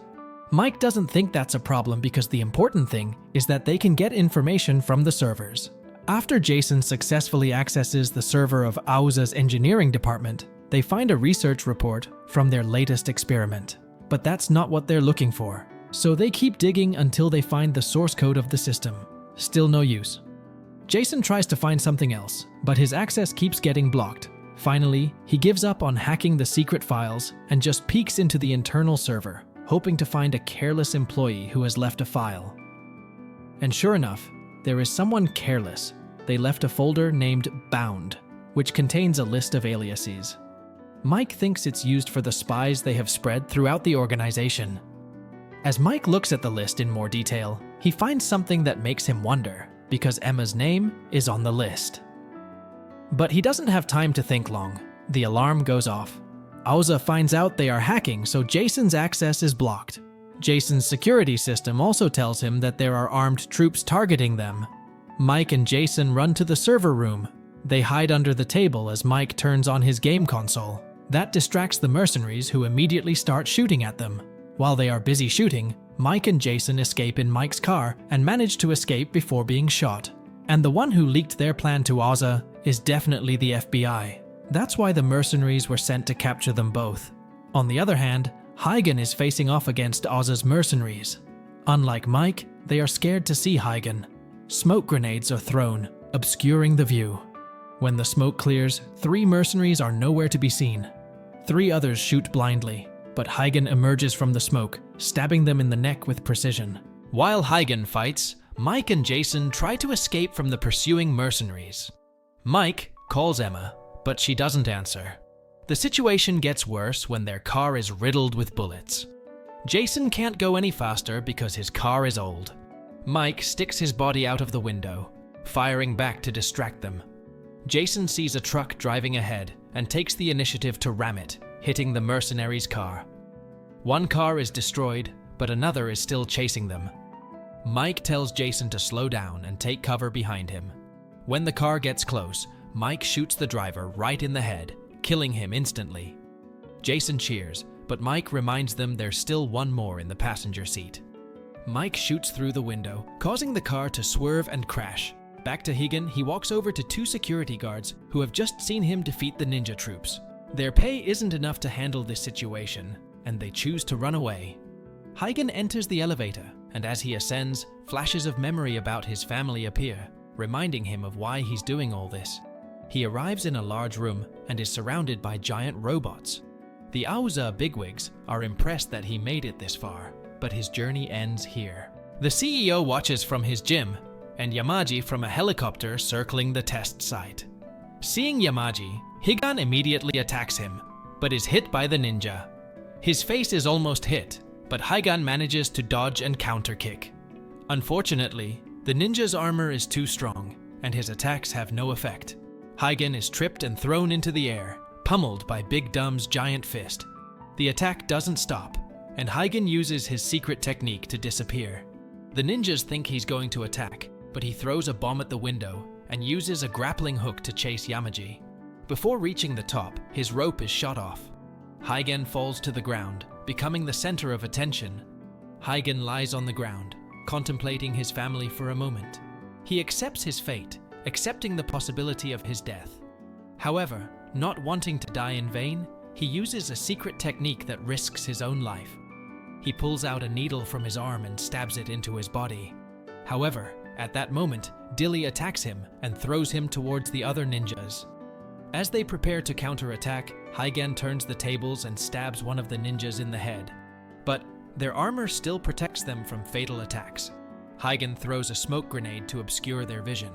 [SPEAKER 1] Mike doesn't think that's a problem because the important thing is that they can get information from the servers. After Jason successfully accesses the server of Aoza's engineering department, they find a research report from their latest experiment. But that's not what they're looking for. So they keep digging until they find the source code of the system. Still no use. Jason tries to find something else, but his access keeps getting blocked. Finally, he gives up on hacking the secret files and just peeks into the internal server, hoping to find a careless employee who has left a file. And sure enough, there is someone careless. They left a folder named Bound, which contains a list of aliases. Mike thinks it's used for the spies they have spread throughout the organization. As Mike looks at the list in more detail, he finds something that makes him wonder, because Emma's name is on the list. But he doesn't have time to think long. The alarm goes off. Aoza finds out they are hacking, so Jason's access is blocked. Jason's security system also tells him that there are armed troops targeting them. Mike and Jason run to the server room. They hide under the table as Mike turns on his game console. That distracts the mercenaries, who immediately start shooting at them. While they are busy shooting, Mike and Jason escape in Mike's car and manage to escape before being shot. And the one who leaked their plan to Aoza is definitely the FBI. That's why the mercenaries were sent to capture them both. On the other hand, Huygen is facing off against Aoza's mercenaries. Unlike Mike, they are scared to see Huygen. Smoke grenades are thrown, obscuring the view. When the smoke clears, 3 mercenaries are nowhere to be seen. 3 others shoot blindly, but Huygen emerges from the smoke, stabbing them in the neck with precision. While Huygen fights, Mike and Jason try to escape from the pursuing mercenaries. Mike calls Emma, but she doesn't answer. The situation gets worse when their car is riddled with bullets. Jason can't go any faster because his car is old. Mike sticks his body out of the window, firing back to distract them. Jason sees a truck driving ahead and takes the initiative to ram it, hitting the mercenaries' car. One car is destroyed, but another is still chasing them. Mike tells Jason to slow down and take cover behind him. When the car gets close, Mike shoots the driver right in the head, killing him instantly. Jason cheers, but Mike reminds them there's still one more in the passenger seat. Mike shoots through the window, causing the car to swerve and crash. Back to Huygen, he walks over to 2 security guards who have just seen him defeat the ninja troops. Their pay isn't enough to handle this situation, and they choose to run away. Huygen enters the elevator, and as he ascends, flashes of memory about his family appear, reminding him of why he's doing all this. He arrives in a large room and is surrounded by giant robots. The Aoza bigwigs are impressed that he made it this far, but his journey ends here. The CEO watches from his gym, and Yamaji from a helicopter circling the test site. Seeing Yamaji, Huygen immediately attacks him, but is hit by the ninja. His face is almost hit, but Huygen manages to dodge and counterkick. Unfortunately, the ninja's armor is too strong, and his attacks have no effect. Huygen is tripped and thrown into the air, pummeled by Big Dumb's giant fist. The attack doesn't stop, and Huygen uses his secret technique to disappear. The ninjas think he's going to attack, but he throws a bomb at the window and uses a grappling hook to chase Yamaji. Before reaching the top, his rope is shot off. Huygen falls to the ground, becoming the center of attention. Huygen lies on the ground, contemplating his family for a moment. He accepts his fate, accepting the possibility of his death. However, not wanting to die in vain, he uses a secret technique that risks his own life. He pulls out a needle from his arm and stabs it into his body. However, at that moment, Dilly attacks him and throws him towards the other ninjas. As they prepare to counterattack, Hygen turns the tables and stabs one of the ninjas in the head. But their armor still protects them from fatal attacks. Hygen throws a smoke grenade to obscure their vision.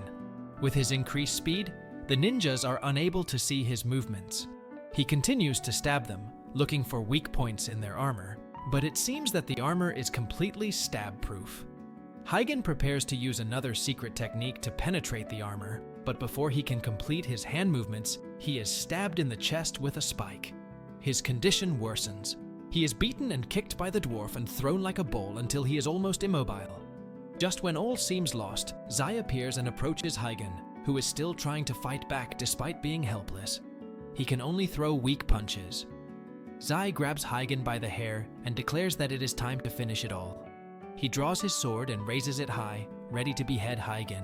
[SPEAKER 1] With his increased speed, the ninjas are unable to see his movements. He continues to stab them, looking for weak points in their armor, but it seems that the armor is completely stab-proof. Hygen prepares to use another secret technique to penetrate the armor, but before he can complete his hand movements, he is stabbed in the chest with a spike. His condition worsens. He is beaten and kicked by the dwarf and thrown like a ball until he is almost immobile. Just when all seems lost, Zai appears and approaches Hygen, who is still trying to fight back despite being helpless. He can only throw weak punches. Zai grabs Hygen by the hair and declares that it is time to finish it all. He draws his sword and raises it high, ready to behead Hygen.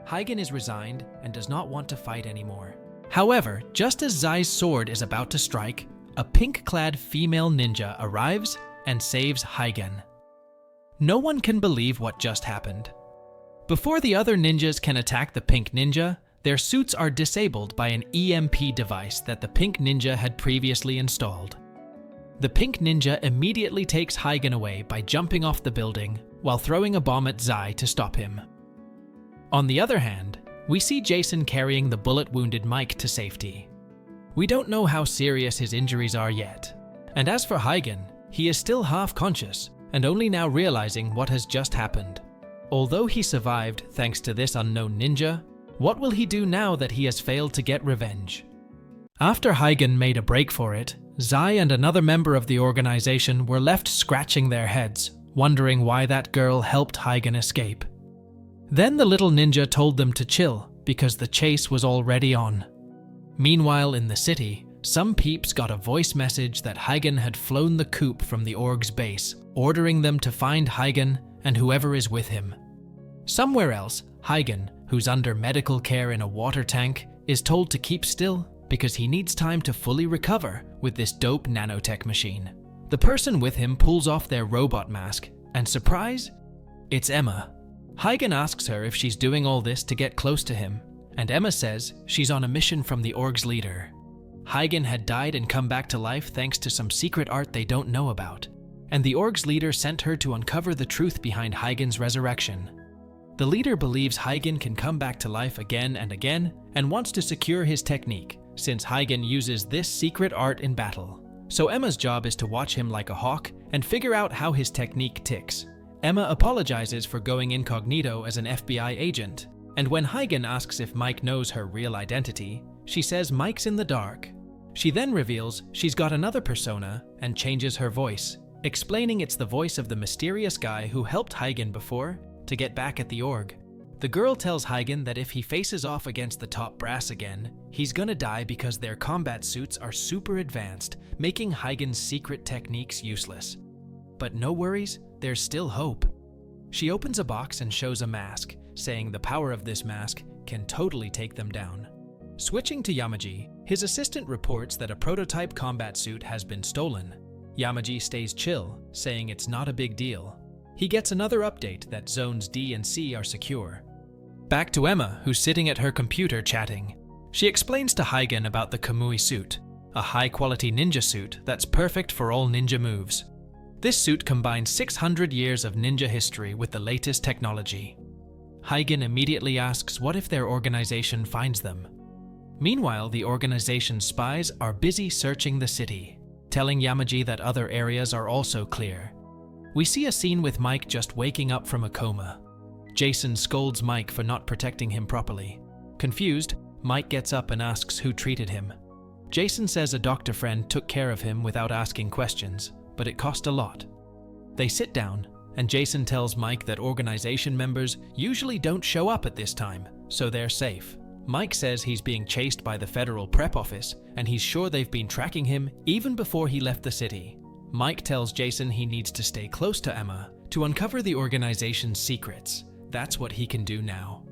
[SPEAKER 1] Hygen is resigned and does not want to fight anymore. However, just as Zai's sword is about to strike, a pink-clad female ninja arrives and saves Hygen. No one can believe what just happened. Before the other ninjas can attack the pink ninja, their suits are disabled by an EMP device that the pink ninja had previously installed. The pink ninja immediately takes Hygen away by jumping off the building while throwing a bomb at Zai to stop him. On the other hand, we see Jason carrying the bullet-wounded Mike to safety. We don't know how serious his injuries are yet. And as for Hygen, he is still half-conscious and only now realizing what has just happened. Although he survived thanks to this unknown ninja, what will he do now that he has failed to get revenge? After Hygen made a break for it, Zai and another member of the organization were left scratching their heads, wondering why that girl helped Hygen escape. Then the little ninja told them to chill because the chase was already on. Meanwhile, in the city, some peeps got a voice message that Hygen had flown the coop from the org's base, ordering them to find Hygen and whoever is with him. Somewhere else, Hygen, who's under medical care in a water tank, is told to keep still because he needs time to fully recover with this dope nanotech machine. The person with him pulls off their robot mask, and surprise, it's Emma. Hygen asks her if she's doing all this to get close to him, and Emma says she's on a mission from the org's leader. Hygen had died and come back to life thanks to some secret art they don't know about, and the org's leader sent her to uncover the truth behind Hygen's resurrection. The leader believes Hygen can come back to life again and again and wants to secure his technique, since Hygen uses this secret art in battle. So Emma's job is to watch him like a hawk and figure out how his technique ticks. Emma apologizes for going incognito as an FBI agent, and when Hygen asks if Mike knows her real identity, she says Mike's in the dark. She then reveals she's got another persona and changes her voice, explaining it's the voice of the mysterious guy who helped Hygen before to get back at the org. The girl tells Hygen that if he faces off against the top brass again, he's gonna die because their combat suits are super advanced, making Hygen's secret techniques useless. But no worries, there's still hope. She opens a box and shows a mask, saying the power of this mask can totally take them down. Switching to Yamaji, his assistant reports that a prototype combat suit has been stolen. Yamaji stays chill, saying it's not a big deal. He gets another update that zones D and C are secure. Back to Emma, who's sitting at her computer chatting. She explains to Hygen about the Kamui suit, a high-quality ninja suit that's perfect for all ninja moves. This suit combines 600 years of ninja history with the latest technology. Hygen immediately asks what if their organization finds them. Meanwhile, the organization's spies are busy searching the city, telling Yamaji that other areas are also clear. We see a scene with Mike just waking up from a coma. Jason scolds Mike for not protecting him properly. Confused, Mike gets up and asks who treated him. Jason says a doctor friend took care of him without asking questions, but it cost a lot. They sit down, and Jason tells Mike that organization members usually don't show up at this time, so they're safe. Mike says he's being chased by the federal prep office, and he's sure they've been tracking him even before he left the city. Mike tells Jason he needs to stay close to Emma to uncover the organization's secrets. That's what he can do now.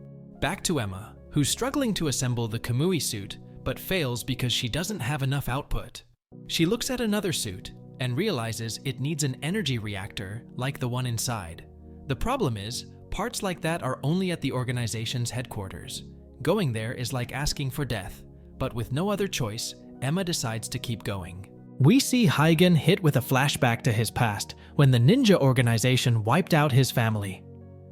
[SPEAKER 1] Back to Emma, who's struggling to assemble the Kamui suit, but fails because she doesn't have enough output. She looks at another suit and realizes it needs an energy reactor like the one inside. The problem is, parts like that are only at the organization's headquarters. Going there is like asking for death, but with no other choice, Emma decides to keep going. We see Huygen hit with a flashback to his past when the ninja organization wiped out his family.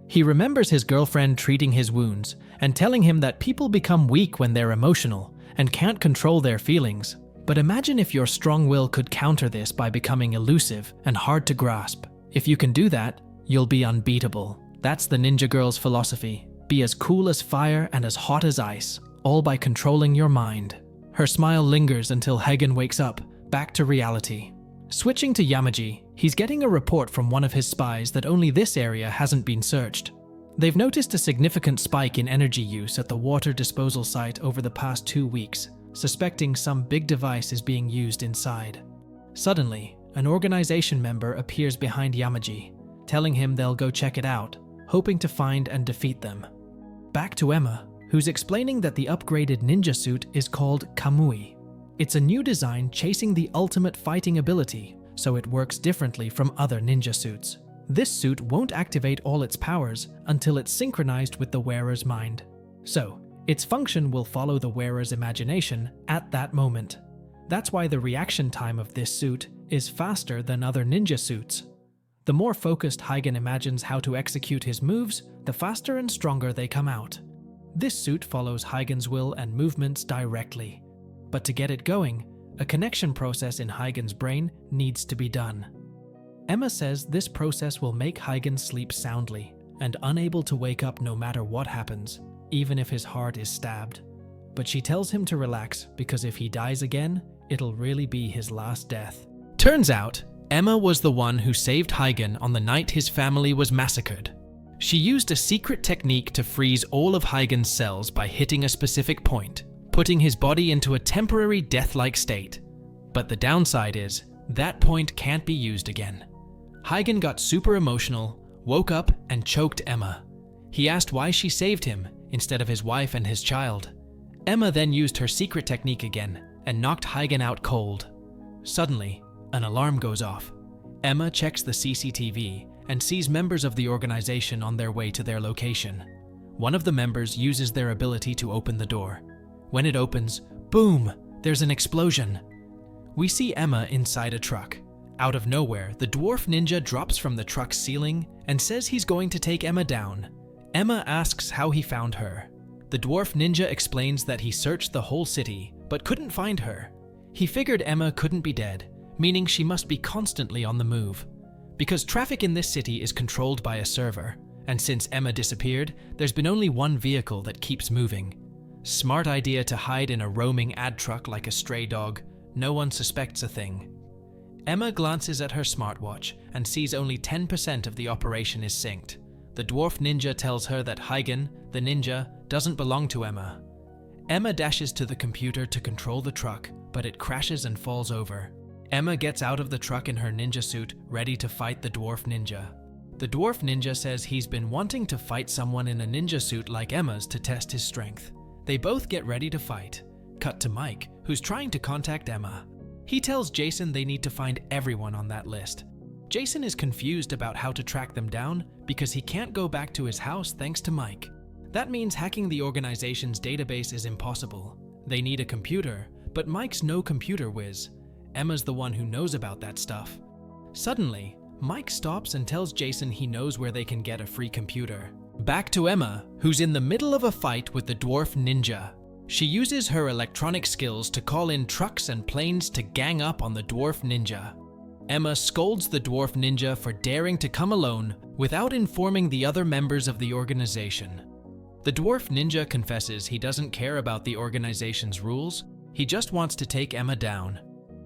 [SPEAKER 1] He remembers his girlfriend treating his wounds and telling him that people become weak when they're emotional and can't control their feelings. But imagine if your strong will could counter this by becoming elusive and hard to grasp. If you can do that, you'll be unbeatable. That's the ninja girl's philosophy. Be as cool as fire and as hot as ice, all by controlling your mind. Her smile lingers until Hagen wakes up, back to reality. Switching to Yamaji, he's getting a report from one of his spies that only this area hasn't been searched. They've noticed a significant spike in energy use at the water disposal site over the past 2 weeks, suspecting some big device is being used inside. Suddenly, an organization member appears behind Yamaji, telling him they'll go check it out, hoping to find and defeat them. Back to Emma, who's explaining that the upgraded ninja suit is called Kamui. It's a new design chasing the ultimate fighting ability, so it works differently from other ninja suits. This suit won't activate all its powers until it's synchronized with the wearer's mind. So, its function will follow the wearer's imagination at that moment. That's why the reaction time of this suit is faster than other ninja suits. The more focused Huygen imagines how to execute his moves, the faster and stronger they come out. This suit follows Huygen's will and movements directly. But to get it going, a connection process in Huygen's brain needs to be done. Emma says this process will make Huygen sleep soundly and unable to wake up no matter what happens, even if his heart is stabbed. But she tells him to relax because if he dies again, it'll really be his last death. Turns out, Emma was the one who saved Huygen on the night his family was massacred. She used a secret technique to freeze all of Huygen's cells by hitting a specific point, putting his body into a temporary death-like state. But the downside is, that point can't be used again. Huygen got super emotional, woke up, and choked Emma. He asked why she saved him instead of his wife and his child. Emma then used her secret technique again and knocked Huygen out cold. Suddenly, an alarm goes off. Emma checks the CCTV and sees members of the organization on their way to their location. One of the members uses their ability to open the door. When it opens, boom, there's an explosion. We see Emma inside a truck. Out of nowhere, the dwarf ninja drops from the truck's ceiling and says he's going to take Emma down. Emma asks how he found her. The dwarf ninja explains that he searched the whole city, but couldn't find her. He figured Emma couldn't be dead, meaning she must be constantly on the move. Because traffic in this city is controlled by a server, and since Emma disappeared, there's been only one vehicle that keeps moving. Smart idea to hide in a roaming ad truck like a stray dog. No one suspects a thing. Emma glances at her smartwatch and sees only 10% of the operation is synced. The dwarf ninja tells her that Huygen, the ninja, doesn't belong to Emma. Emma dashes to the computer to control the truck, but it crashes and falls over. Emma gets out of the truck in her ninja suit, ready to fight the dwarf ninja. The dwarf ninja says he's been wanting to fight someone in a ninja suit like Emma's to test his strength. They both get ready to fight. Cut to Mike, who's trying to contact Emma. He tells Jason they need to find everyone on that list. Jason is confused about how to track them down because he can't go back to his house thanks to Mike. That means hacking the organization's database is impossible. They need a computer, but Mike's no computer whiz. Emma's the one who knows about that stuff. Suddenly, Mike stops and tells Jason he knows where they can get a free computer. Back to Emma, who's in the middle of a fight with the dwarf ninja. She uses her electronic skills to call in trucks and planes to gang up on the dwarf ninja. Emma scolds the dwarf ninja for daring to come alone without informing the other members of the organization. The dwarf ninja confesses he doesn't care about the organization's rules, he just wants to take Emma down.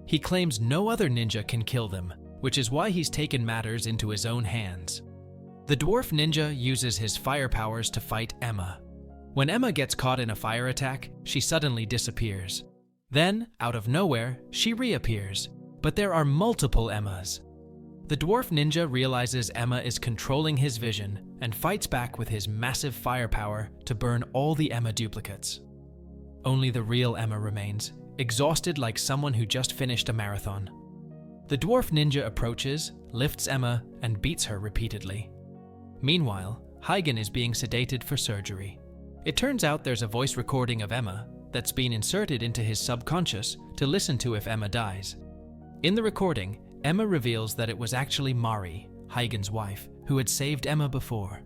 [SPEAKER 1] He claims no other ninja can kill them, which is why he's taken matters into his own hands. The dwarf ninja uses his fire powers to fight Emma. When Emma gets caught in a fire attack, she suddenly disappears. Then, out of nowhere, she reappears, but there are multiple Emmas. The dwarf ninja realizes Emma is controlling his vision and fights back with his massive firepower to burn all the Emma duplicates. Only the real Emma remains, exhausted like someone who just finished a marathon. The dwarf ninja approaches, lifts Emma, and beats her repeatedly. Meanwhile, Huygen is being sedated for surgery. It turns out there's a voice recording of Emma that's been inserted into his subconscious to listen to if Emma dies. In the recording, Emma reveals that it was actually Mari, Huygen's wife, who had saved Emma before.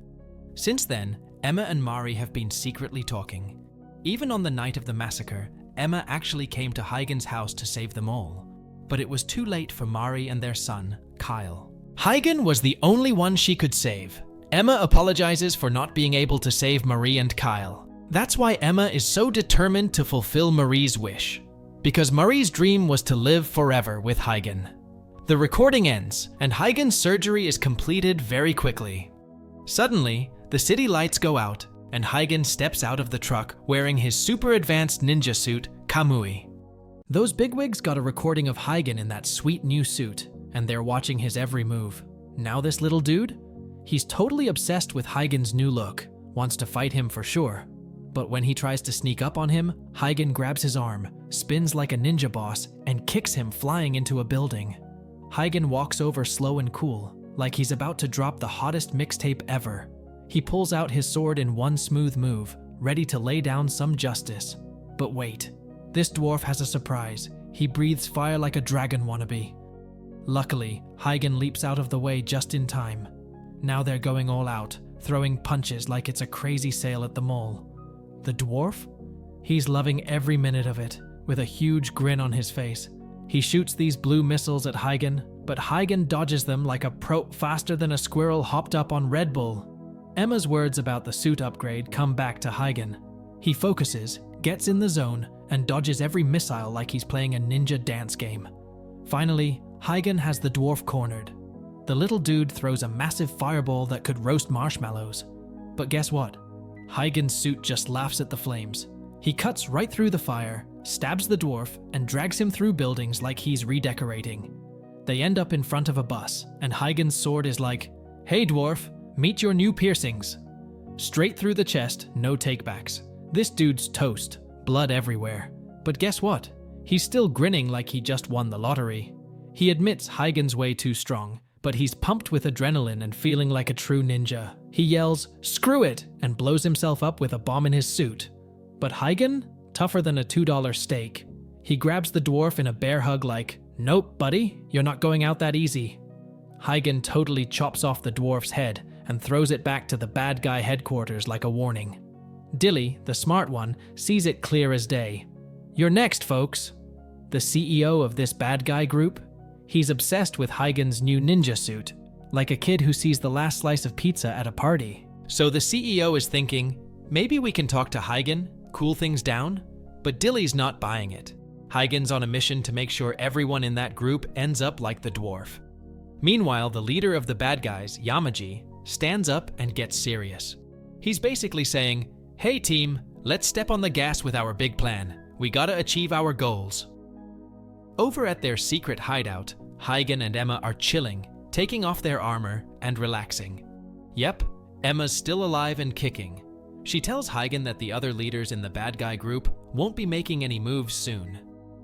[SPEAKER 1] Since then, Emma and Mari have been secretly talking. Even on the night of the massacre, Emma actually came to Huygen's house to save them all. But it was too late for Mari and their son, Kyle. Huygen was the only one she could save. Emma apologizes for not being able to save Marie and Kyle. That's why Emma is so determined to fulfill Marie's wish. Because Marie's dream was to live forever with Huygen. The recording ends, and Huygen's surgery is completed very quickly. Suddenly, the city lights go out, and Huygen steps out of the truck wearing his super advanced ninja suit, Kamui. Those bigwigs got a recording of Huygen in that sweet new suit, and they're watching his every move. Now this little dude? He's totally obsessed with Huygen's new look, wants to fight him for sure. But when he tries to sneak up on him, Huygen grabs his arm, spins like a ninja boss, and kicks him flying into a building. Huygen walks over slow and cool, like he's about to drop the hottest mixtape ever. He pulls out his sword in one smooth move, ready to lay down some justice. But wait, this dwarf has a surprise. He breathes fire like a dragon wannabe. Luckily, Huygen leaps out of the way just in time. Now they're going all out, throwing punches like it's a crazy sale at the mall. The dwarf? He's loving every minute of it, with a huge grin on his face. He shoots these blue missiles at Huygen, but Huygen dodges them like a pro faster than a squirrel hopped up on Red Bull. Emma's words about the suit upgrade come back to Huygen. He focuses, gets in the zone, and dodges every missile like he's playing a ninja dance game. Finally, Huygen has the dwarf cornered. The little dude throws a massive fireball that could roast marshmallows. But guess what? Huygen's suit just laughs at the flames. He cuts right through the fire, stabs the dwarf, and drags him through buildings like he's redecorating. They end up in front of a bus, and Huygen's sword is like, "Hey dwarf, meet your new piercings." Straight through the chest, no takebacks. This dude's toast, blood everywhere. But guess what? He's still grinning like he just won the lottery. He admits Huygen's way too strong, but he's pumped with adrenaline and feeling like a true ninja. He yells, "Screw it!" and blows himself up with a bomb in his suit. But Huygen? Tougher than a $2 steak. He grabs the dwarf in a bear hug like, "Nope, buddy, you're not going out that easy." Huygen totally chops off the dwarf's head and throws it back to the bad guy headquarters like a warning. Dilly, the smart one, sees it clear as day. "You're next, folks." The CEO of this bad guy group? He's obsessed with Huygen's new ninja suit, like a kid who sees the last slice of pizza at a party. So the CEO is thinking, maybe we can talk to Huygen, cool things down? But Dilly's not buying it. Huygen's on a mission to make sure everyone in that group ends up like the dwarf. Meanwhile, the leader of the bad guys, Yamaji, stands up and gets serious. He's basically saying, "Hey team, let's step on the gas with our big plan. We gotta achieve our goals." Over at their secret hideout, Huygen and Emma are chilling, taking off their armor and relaxing. Yep, Emma's still alive and kicking. She tells Huygen that the other leaders in the bad guy group won't be making any moves soon.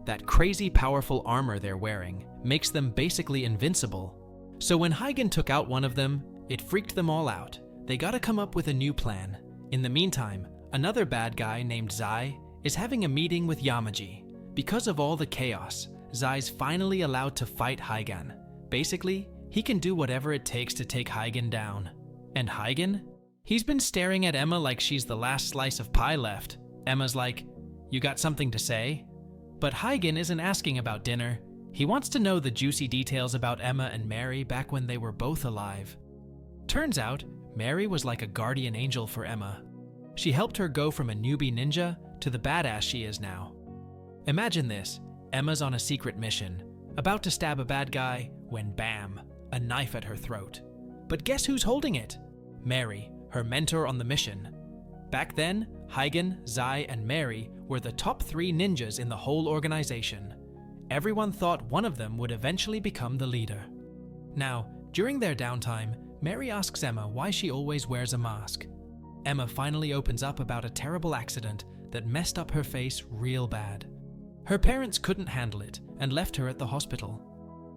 [SPEAKER 1] That crazy powerful armor they're wearing makes them basically invincible. So when Huygen took out one of them, it freaked them all out. They gotta come up with a new plan. In the meantime, another bad guy named Zai is having a meeting with Yamaji. Because of all the chaos, Zai's finally allowed to fight Huygen. Basically, he can do whatever it takes to take Huygen down. And Huygen? He's been staring at Emma like she's the last slice of pie left. Emma's like, "You got something to say?" But Huygen isn't asking about dinner. He wants to know the juicy details about Emma and Mary back when they were both alive. Turns out, Mary was like a guardian angel for Emma. She helped her go from a newbie ninja to the badass she is now. Imagine this, Emma's on a secret mission, about to stab a bad guy, when bam, a knife at her throat. But guess who's holding it? Mary, her mentor on the mission. Back then, Huygen, Zai, and Mary were the top 3 ninjas in the whole organization. Everyone thought one of them would eventually become the leader. Now, during their downtime, Mary asks Emma why she always wears a mask. Emma finally opens up about a terrible accident that messed up her face real bad. Her parents couldn't handle it and left her at the hospital.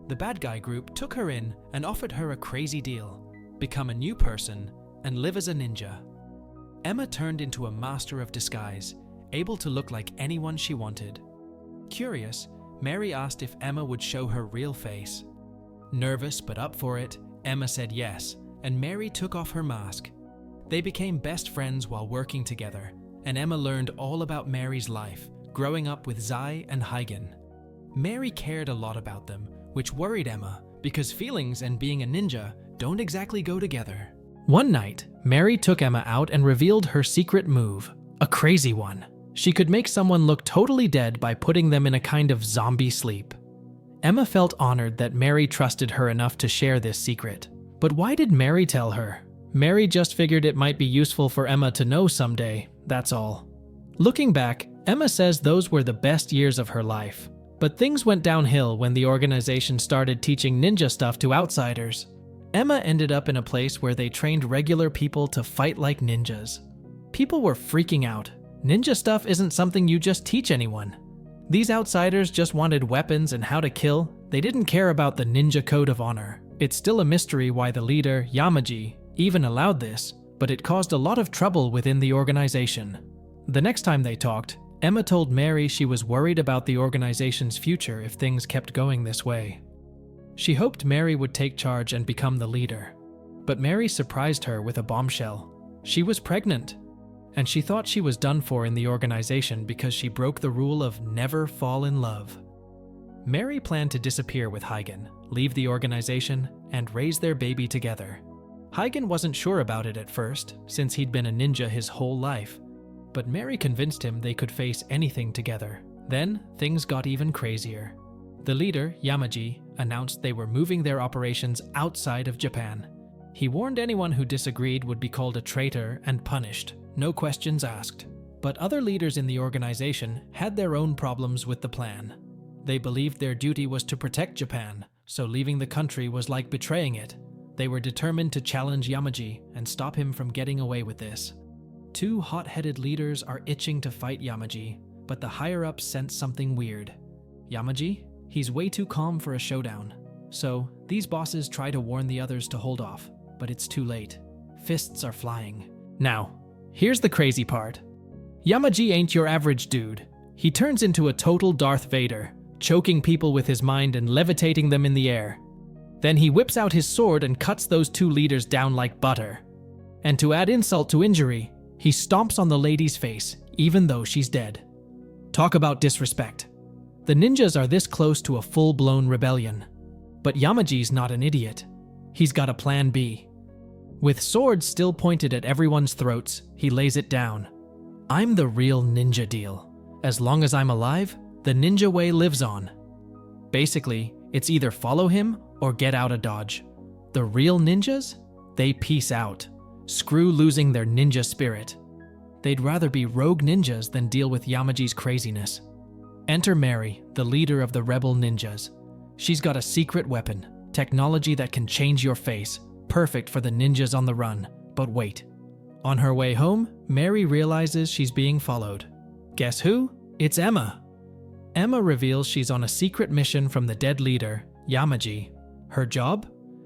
[SPEAKER 1] The bad guy group took her in and offered her a crazy deal: become a new person and live as a ninja. Emma turned into a master of disguise, able to look like anyone she wanted. Curious, Mary asked if Emma would show her real face. Nervous but up for it, Emma said yes, and Mary took off her mask. They became best friends while working together, and Emma learned all about Mary's life, growing up with Zai and Huygen. Mary cared a lot about them, which worried Emma, because feelings and being a ninja don't exactly go together. One night, Mary took Emma out and revealed her secret move, a crazy one. She could make someone look totally dead by putting them in a kind of zombie sleep. Emma felt honored that Mary trusted her enough to share this secret. But why did Mary tell her? Mary just figured it might be useful for Emma to know someday, that's all. Looking back, Emma says those were the best years of her life. But things went downhill when the organization started teaching ninja stuff to outsiders. Emma ended up in a place where they trained regular people to fight like ninjas. People were freaking out. Ninja stuff isn't something you just teach anyone. These outsiders just wanted weapons and how to kill. They didn't care about the ninja code of honor. It's still a mystery why the leader, Yamaji, even allowed this, but it caused a lot of trouble within the organization. The next time they talked, Emma told Mary she was worried about the organization's future if things kept going this way. She hoped Mary would take charge and become the leader. But Mary surprised her with a bombshell. She was pregnant, and she thought she was done for in the organization because she broke the rule of never fall in love. Mary planned to disappear with Huygen, leave the organization, and raise their baby together. Huygen wasn't sure about it at first, since he'd been a ninja his whole life. But Mary convinced him they could face anything together. Then, things got even crazier. The leader, Yamaji, announced they were moving their operations outside of Japan. He warned anyone who disagreed would be called a traitor and punished, no questions asked. But other leaders in the organization had their own problems with the plan. They believed their duty was to protect Japan, so leaving the country was like betraying it. They were determined to challenge Yamaji and stop him from getting away with this. Two hot-headed leaders are itching to fight Yamaji, but the higher-ups sense something weird. Yamaji? He's way too calm for a showdown. So, these bosses try to warn the others to hold off, but it's too late. Fists are flying. Now, here's the crazy part. Yamaji ain't your average dude. He turns into a total Darth Vader, choking people with his mind and levitating them in the air. Then he whips out his sword and cuts those two leaders down like butter. And to add insult to injury, he stomps on the lady's face, even though she's dead. Talk about disrespect. The ninjas are this close to a full-blown rebellion. But Yamaji's not an idiot. He's got a plan B. With swords still pointed at everyone's throats, he lays it down. I'm the real ninja deal. As long as I'm alive, the ninja way lives on. Basically, it's either follow him or get out of Dodge. The real ninjas? They peace out. Screw losing their ninja spirit. They'd rather be rogue ninjas than deal with Yamaji's craziness. Enter Mary, the leader of the rebel ninjas. She's got a secret weapon, technology that can change your face, perfect for the ninjas on the run. But wait. On her way home, Mary realizes she's being followed. Guess who? It's Emma. Emma reveals she's on a secret mission from the dead leader, Yamaji. Her job?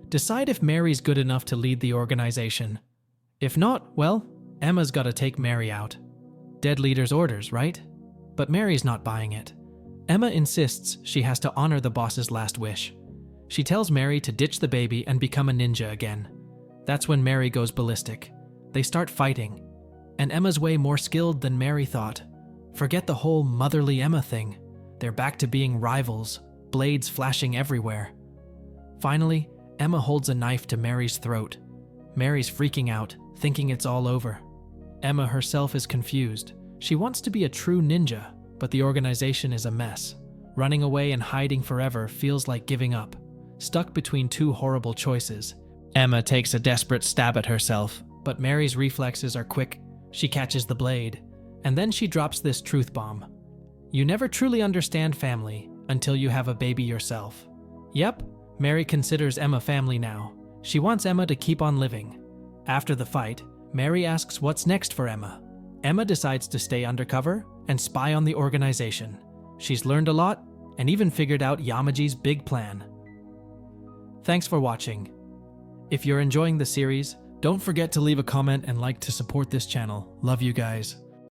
[SPEAKER 1] Decide if Mary's good enough to lead the organization. If not, well, Emma's gotta take Mary out. Dead leader's orders, right? But Mary's not buying it. Emma insists she has to honor the boss's last wish. She tells Mary to ditch the baby and become a ninja again. That's when Mary goes ballistic. They start fighting, and Emma's way more skilled than Mary thought. Forget the whole motherly Emma thing. They're back to being rivals, blades flashing everywhere. Finally, Emma holds a knife to Mary's throat. Mary's freaking out, thinking it's all over. Emma herself is confused. She wants to be a true ninja, but the organization is a mess. Running away and hiding forever feels like giving up. Stuck between two horrible choices, Emma takes a desperate stab at herself, but Mary's reflexes are quick. She catches the blade, and then she drops this truth bomb. You never truly understand family until you have a baby yourself. Yep, Mary considers Emma family now. She wants Emma to keep on living. After the fight, Mary asks what's next for Emma. Emma decides to stay undercover and spy on the organization. She's learned a lot and even figured out Yamaji's big plan. Thanks for watching. If you're enjoying the series, don't forget to leave a comment and like to support this channel. Love you guys.